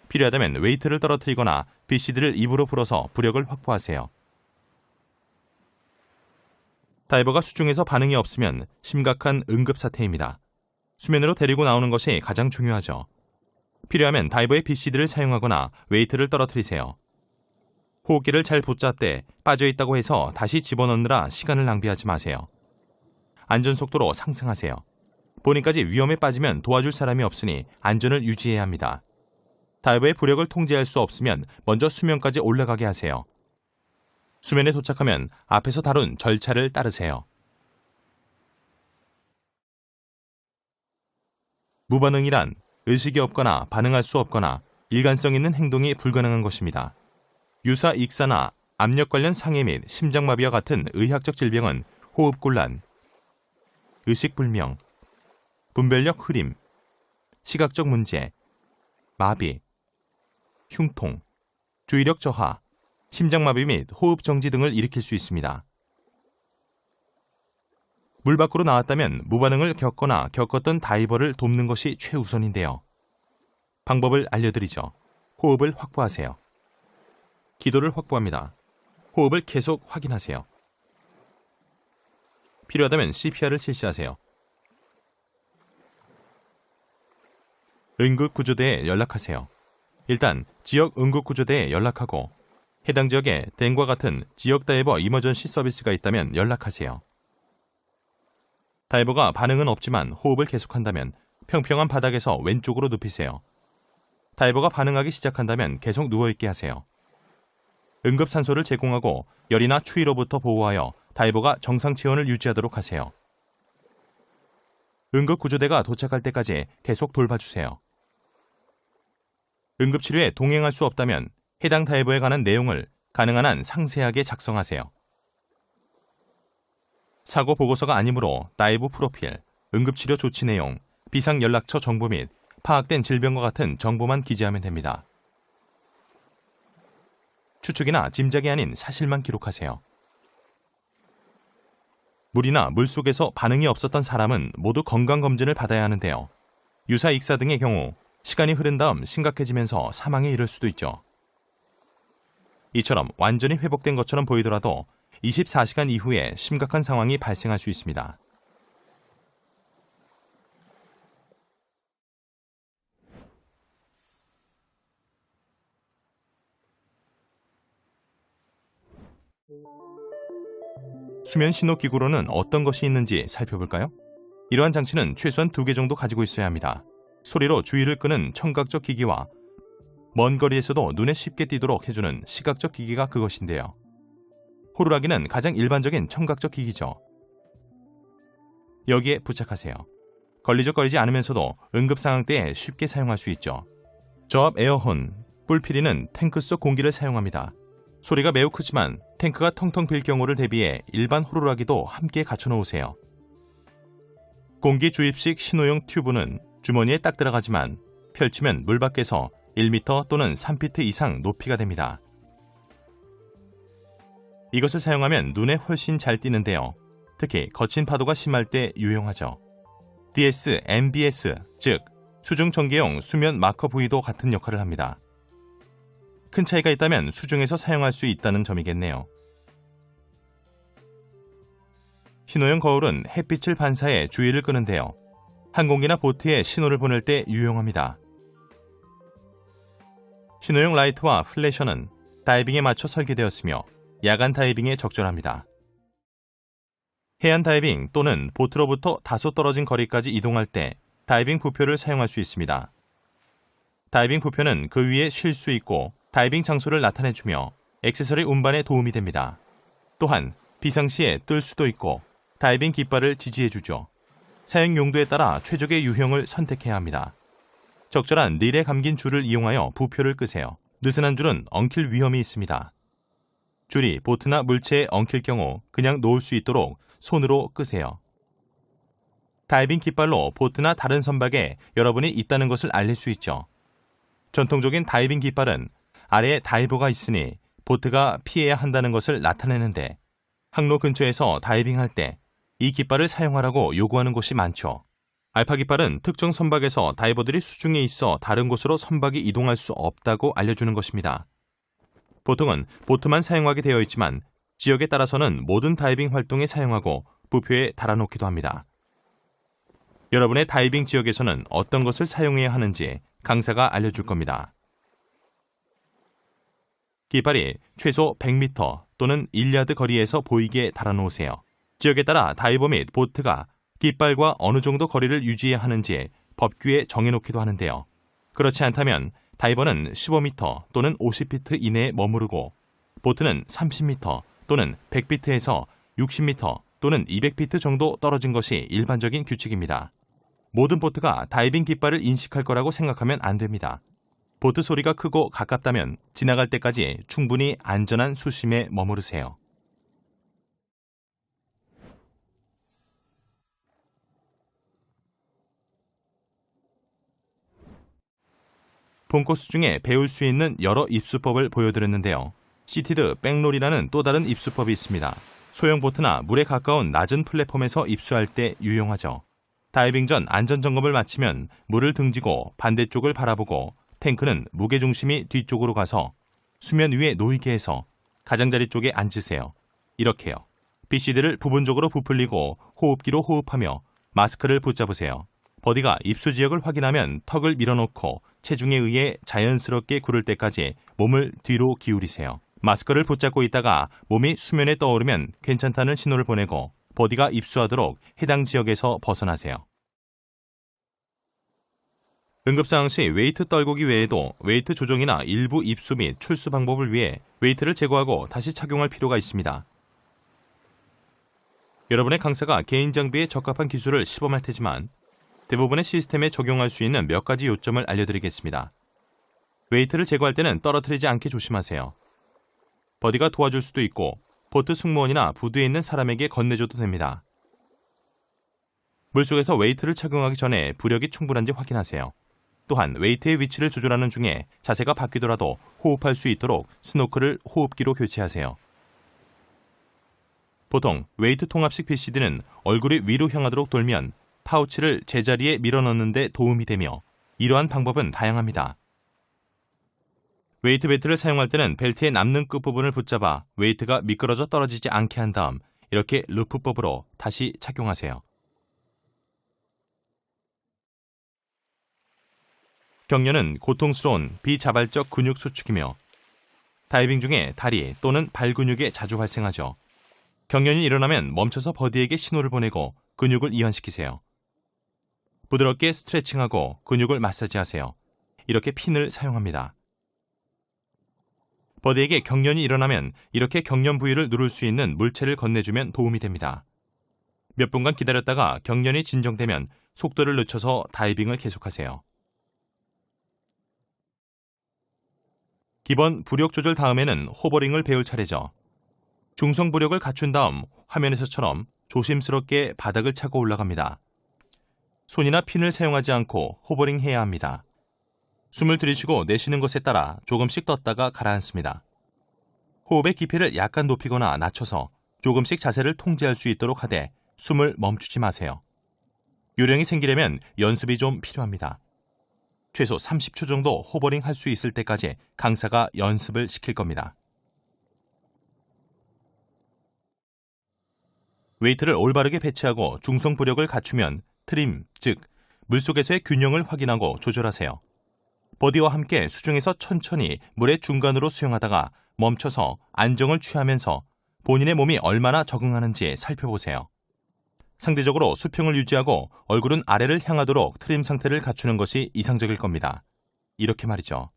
필요하다면 웨이트를 떨어뜨리거나 BCD를 입으로 불어서 부력을 확보하세요. 다이버가 수중에서 반응이 없으면 심각한 응급사태입니다. 수면으로 데리고 나오는 것이 가장 중요하죠. 필요하면 다이버의 BCD를 사용하거나 웨이트를 떨어뜨리세요. 호흡기를 잘 붙잡되 빠져있다고 해서 다시 집어넣느라 시간을 낭비하지 마세요. 안전속도로 상승하세요. 본인까지 위험에 빠지면 도와줄 사람이 없으니 안전을 유지해야 합니다. 다이버의 부력을 통제할 수 없으면 먼저 수면까지 올라가게 하세요. 수면에 도착하면 앞에서 다룬 절차를 따르세요. 무반응이란 의식이 없거나 반응할 수 없거나 일관성 있는 행동이 불가능한 것입니다. 유사 익사나 압력 관련 상해 및 심장마비와 같은 의학적 질병은 호흡곤란, 의식불명, 분별력 흐림, 시각적 문제, 마비, 흉통, 주의력 저하, 심장마비 및 호흡 정지 등을 일으킬 수 있습니다. 물 밖으로 나왔다면 무반응을 겪거나 겪었던 다이버를 돕는 것이 최우선인데요. 방법을 알려드리죠. 호흡을 확보하세요. 기도를 확보합니다. 호흡을 계속 확인하세요. 필요하다면 CPR을 실시하세요. 응급구조대에 연락하세요. 일단 지역 응급구조대에 연락하고 해당 지역에 댕과 같은 지역 다이버 이머전시 서비스가 있다면 연락하세요. 다이버가 반응은 없지만 호흡을 계속한다면 평평한 바닥에서 왼쪽으로 눕히세요. 다이버가 반응하기 시작한다면 계속 누워있게 하세요. 응급산소를 제공하고 열이나 추위로부터 보호하여 다이버가 정상 체온을 유지하도록 하세요. 응급구조대가 도착할 때까지 계속 돌봐주세요. 응급치료에 동행할 수 없다면 해당 다이버에 관한 내용을 가능한 한 상세하게 작성하세요. 사고 보고서가 아니므로 다이브 프로필, 응급치료 조치 내용, 비상연락처 정보 및 파악된 질병과 같은 정보만 기재하면 됩니다. 추측이나 짐작이 아닌 사실만 기록하세요. 물이나 물속에서 반응이 없었던 사람은 모두 건강검진을 받아야 하는데요. 유사 익사 등의 경우 시간이 흐른 다음 심각해지면서 사망에 이를 수도 있죠. 이처럼 완전히 회복된 것처럼 보이더라도 24시간 이후에 심각한 상황이 발생할 수 있습니다. 수면 신호 기구로는 어떤 것이 있는지 살펴볼까요? 이러한 장치는 최소한 2개 정도 가지고 있어야 합니다. 소리로 주의를 끄는 청각적 기기와 먼 거리에서도 눈에 쉽게 띄도록 해주는 시각적 기기가 그것인데요. 호루라기는 가장 일반적인 청각적 기기죠. 여기에 부착하세요. 걸리적거리지 않으면서도 응급 상황 때에 쉽게 사용할 수 있죠. 저압 에어혼, 뿔피리는 탱크 속 공기를 사용합니다. 소리가 매우 크지만 탱크가 텅텅 빌 경우를 대비해 일반 호루라기도 함께 갖춰 놓으세요. 공기 주입식 신호용 튜브는 주머니에 딱 들어가지만 펼치면 물 밖에서 1m 또는 3피트 이상 높이가 됩니다. 이것을 사용하면 눈에 훨씬 잘 띄는데요. 특히 거친 파도가 심할 때 유용하죠. DS, MBS, 즉 수중 전기용 수면 마커 부위도 같은 역할을 합니다. 큰 차이가 있다면 수중에서 사용할 수 있다는 점이겠네요. 신호용 거울은 햇빛을 반사해 주의를 끄는데요. 항공기나 보트에 신호를 보낼 때 유용합니다. 신호용 라이트와 플래셔는 다이빙에 맞춰 설계되었으며 야간 다이빙에 적절합니다. 해안 다이빙 또는 보트로부터 다소 떨어진 거리까지 이동할 때 다이빙 부표를 사용할 수 있습니다. 다이빙 부표는 그 위에 쉴 수 있고 다이빙 장소를 나타내주며 액세서리 운반에 도움이 됩니다. 또한 비상시에 뜰 수도 있고 다이빙 깃발을 지지해주죠. 사용 용도에 따라 최적의 유형을 선택해야 합니다. 적절한 릴에 감긴 줄을 이용하여 부표를 끄세요. 느슨한 줄은 엉킬 위험이 있습니다. 줄이 보트나 물체에 엉킬 경우 그냥 놓을 수 있도록 손으로 끄세요. 다이빙 깃발로 보트나 다른 선박에 여러분이 있다는 것을 알릴 수 있죠. 전통적인 다이빙 깃발은 아래에 다이버가 있으니 보트가 피해야 한다는 것을 나타내는데 항로 근처에서 다이빙할 때 이 깃발을 사용하라고 요구하는 곳이 많죠. 알파 깃발은 특정 선박에서 다이버들이 수중에 있어 다른 곳으로 선박이 이동할 수 없다고 알려주는 것입니다. 보통은 보트만 사용하게 되어 있지만 지역에 따라서는 모든 다이빙 활동에 사용하고 부표에 달아놓기도 합니다. 여러분의 다이빙 지역에서는 어떤 것을 사용해야 하는지 강사가 알려줄 겁니다. 깃발이 최소 100m 또는 1야드 거리에서 보이게 달아놓으세요. 지역에 따라 다이버 및 보트가 깃발과 어느 정도 거리를 유지해야 하는지 법규에 정해놓기도 하는데요. 그렇지 않다면 다이버는 15m 또는 50피트 이내에 머무르고 보트는 30m 또는 100피트에서 60m 또는 200피트 정도 떨어진 것이 일반적인 규칙입니다. 모든 보트가 다이빙 깃발을 인식할 거라고 생각하면 안 됩니다. 보트 소리가 크고 가깝다면 지나갈 때까지 충분히 안전한 수심에 머무르세요. 본코스 중에 배울 수 있는 여러 입수법을 보여드렸는데요. 시티드 백롤이라는 또 다른 입수법이 있습니다. 소형 보트나 물에 가까운 낮은 플랫폼에서 입수할 때 유용하죠. 다이빙 전 안전점검을 마치면 물을 등지고 반대쪽을 바라보고 탱크는 무게중심이 뒤쪽으로 가서 수면 위에 놓이게 해서 가장자리 쪽에 앉으세요. 이렇게요. BCD를 부분적으로 부풀리고 호흡기로 호흡하며 마스크를 붙잡으세요. 버디가 입수 지역을 확인하면 턱을 밀어놓고 체중에 의해 자연스럽게 구를 때까지 몸을 뒤로 기울이세요. 마스크를 붙잡고 있다가 몸이 수면에 떠오르면 괜찮다는 신호를 보내고 버디가 입수하도록 해당 지역에서 벗어나세요. 응급상황 시 웨이트 떨구기 외에도 웨이트 조정이나 일부 입수 및 출수 방법을 위해 웨이트를 제거하고 다시 착용할 필요가 있습니다. 여러분의 강사가 개인 장비에 적합한 기술을 시범할 테지만 대부분의 시스템에 적용할 수 있는 몇 가지 요점을 알려드리겠습니다. 웨이트를 제거할 때는 떨어뜨리지 않게 조심하세요. 버디가 도와줄 수도 있고 보트 승무원이나 부두에 있는 사람에게 건네줘도 됩니다. 물속에서 웨이트를 착용하기 전에 부력이 충분한지 확인하세요. 또한 웨이트의 위치를 조절하는 중에 자세가 바뀌더라도 호흡할 수 있도록 스노클을 호흡기로 교체하세요. 보통 웨이트 통합식 BCD는 얼굴이 위로 향하도록 돌면 파우치를 제자리에 밀어넣는 데 도움이 되며 이러한 방법은 다양합니다. 웨이트 벨트를 사용할 때는 벨트의 남는 끝부분을 붙잡아 웨이트가 미끄러져 떨어지지 않게 한 다음 이렇게 루프법으로 다시 착용하세요. 경련은 고통스러운 비자발적 근육 수축이며 다이빙 중에 다리 또는 발 근육에 자주 발생하죠. 경련이 일어나면 멈춰서 버디에게 신호를 보내고 근육을 이완시키세요. 부드럽게 스트레칭하고 근육을 마사지하세요. 이렇게 핀을 사용합니다. 버디에게 경련이 일어나면 이렇게 경련 부위를 누를 수 있는 물체를 건네주면 도움이 됩니다. 몇 분간 기다렸다가 경련이 진정되면 속도를 늦춰서 다이빙을 계속하세요. 기본 부력 조절 다음에는 호버링을 배울 차례죠. 중성 부력을 갖춘 다음 화면에서처럼 조심스럽게 바닥을 차고 올라갑니다. 손이나 핀을 사용하지 않고 호버링 해야 합니다. 숨을 들이쉬고 내쉬는 것에 따라 조금씩 떴다가 가라앉습니다. 호흡의 깊이를 약간 높이거나 낮춰서 조금씩 자세를 통제할 수 있도록 하되 숨을 멈추지 마세요. 요령이 생기려면 연습이 좀 필요합니다. 최소 30초 정도 호버링 할 수 있을 때까지 강사가 연습을 시킬 겁니다. 웨이트를 올바르게 배치하고 중성 부력을 갖추면 트림, 즉 물속에서의 균형을 확인하고 조절하세요. 버디와 함께 수중에서 천천히 물의 중간으로 수영하다가 멈춰서 안정을 취하면서 본인의 몸이 얼마나 적응하는지 살펴보세요. 상대적으로 수평을 유지하고 얼굴은 아래를 향하도록 트림 상태를 갖추는 것이 이상적일 겁니다. 이렇게 말이죠.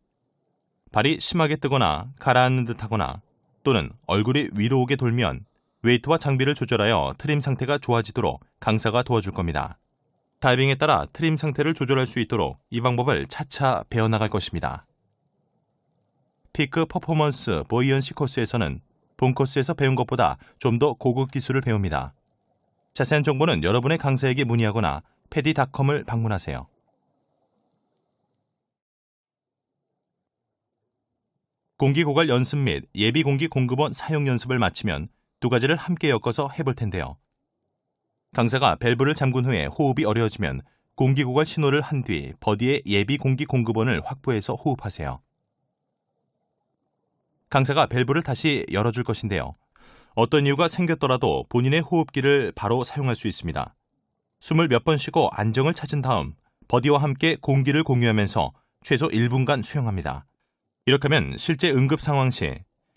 발이 심하게 뜨거나 가라앉는 듯하거나 또는 얼굴이 위로 오게 돌면 웨이트와 장비를 조절하여 트림 상태가 좋아지도록 강사가 도와줄 겁니다. 다이빙에 따라 트림 상태를 조절할 수 있도록 이 방법을 차차 배워나갈 것입니다. 피크 퍼포먼스 보이언시 코스에서는 본 코스에서 배운 것보다 좀 더 고급 기술을 배웁니다. 자세한 정보는 여러분의 강사에게 문의하거나 패디닷컴을 방문하세요. 공기고갈 연습 및 예비공기 공급원 사용 연습을 마치면 두 가지를 함께 엮어서 해볼 텐데요. 강사가 밸브를 잠근 후에 호흡이 어려워지면 공기고갈 신호를 한 뒤 버디의 예비공기 공급원을 확보해서 호흡하세요. 강사가 밸브를 다시 열어줄 것인데요. 어떤 이유가 생겼더라도 본인의 호흡기를 바로 사용할 수 있습니다. 숨을 몇 번 쉬고 안정을 찾은 다음 버디와 함께 공기를 공유하면서 최소 1분간 수영합니다. 이렇게 하면 실제 응급 상황 시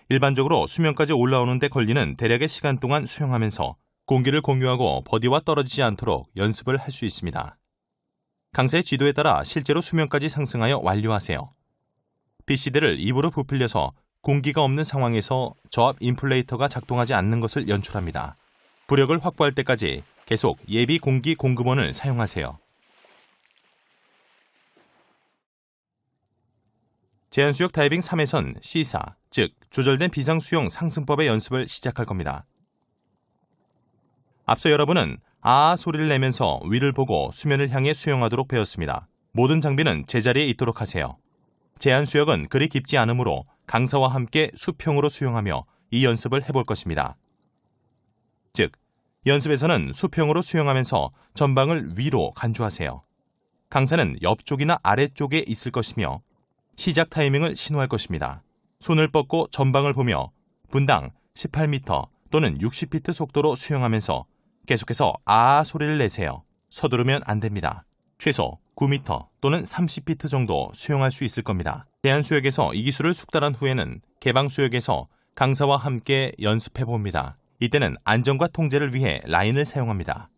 일반적으로 수면까지 올라오는 데 걸리는 대략의 시간 동안 수영하면서 공기를 공유하고 버디와 떨어지지 않도록 연습을 할 수 있습니다. 강사의 지도에 따라 실제로 수면까지 상승하여 완료하세요. BCD를 입으로 부풀려서 공기가 없는 상황에서 저압 인플레이터가 작동하지 않는 것을 연출합니다. 부력을 확보할 때까지 계속 예비 공기 공급원을 사용하세요. 제한수역 다이빙 3회선 C4, 즉 조절된 비상수용 상승법의 연습을 시작할 겁니다. 앞서 여러분은 아 소리를 내면서 위를 보고 수면을 향해 수영하도록 배웠습니다. 모든 장비는 제자리에 있도록 하세요. 제한수역은 그리 깊지 않으므로 강사와 함께 수평으로 수영하며 이 연습을 해볼 것입니다. 즉, 연습에서는 수평으로 수영하면서 전방을 위로 간주하세요. 강사는 옆쪽이나 아래쪽에 있을 것이며 시작 타이밍을 신호할 것입니다. 손을 뻗고 전방을 보며 분당 18m 또는 60피트 속도로 수영하면서 계속해서 아 소리를 내세요. 서두르면 안 됩니다. 최소 9m 또는 30피트 정도 수영할 수 있을 겁니다. 제한수역에서 이 기술을 숙달한 후에는 개방수역에서 강사와 함께 연습해 봅니다. 이때는 안전과 통제를 위해 라인을 사용합니다.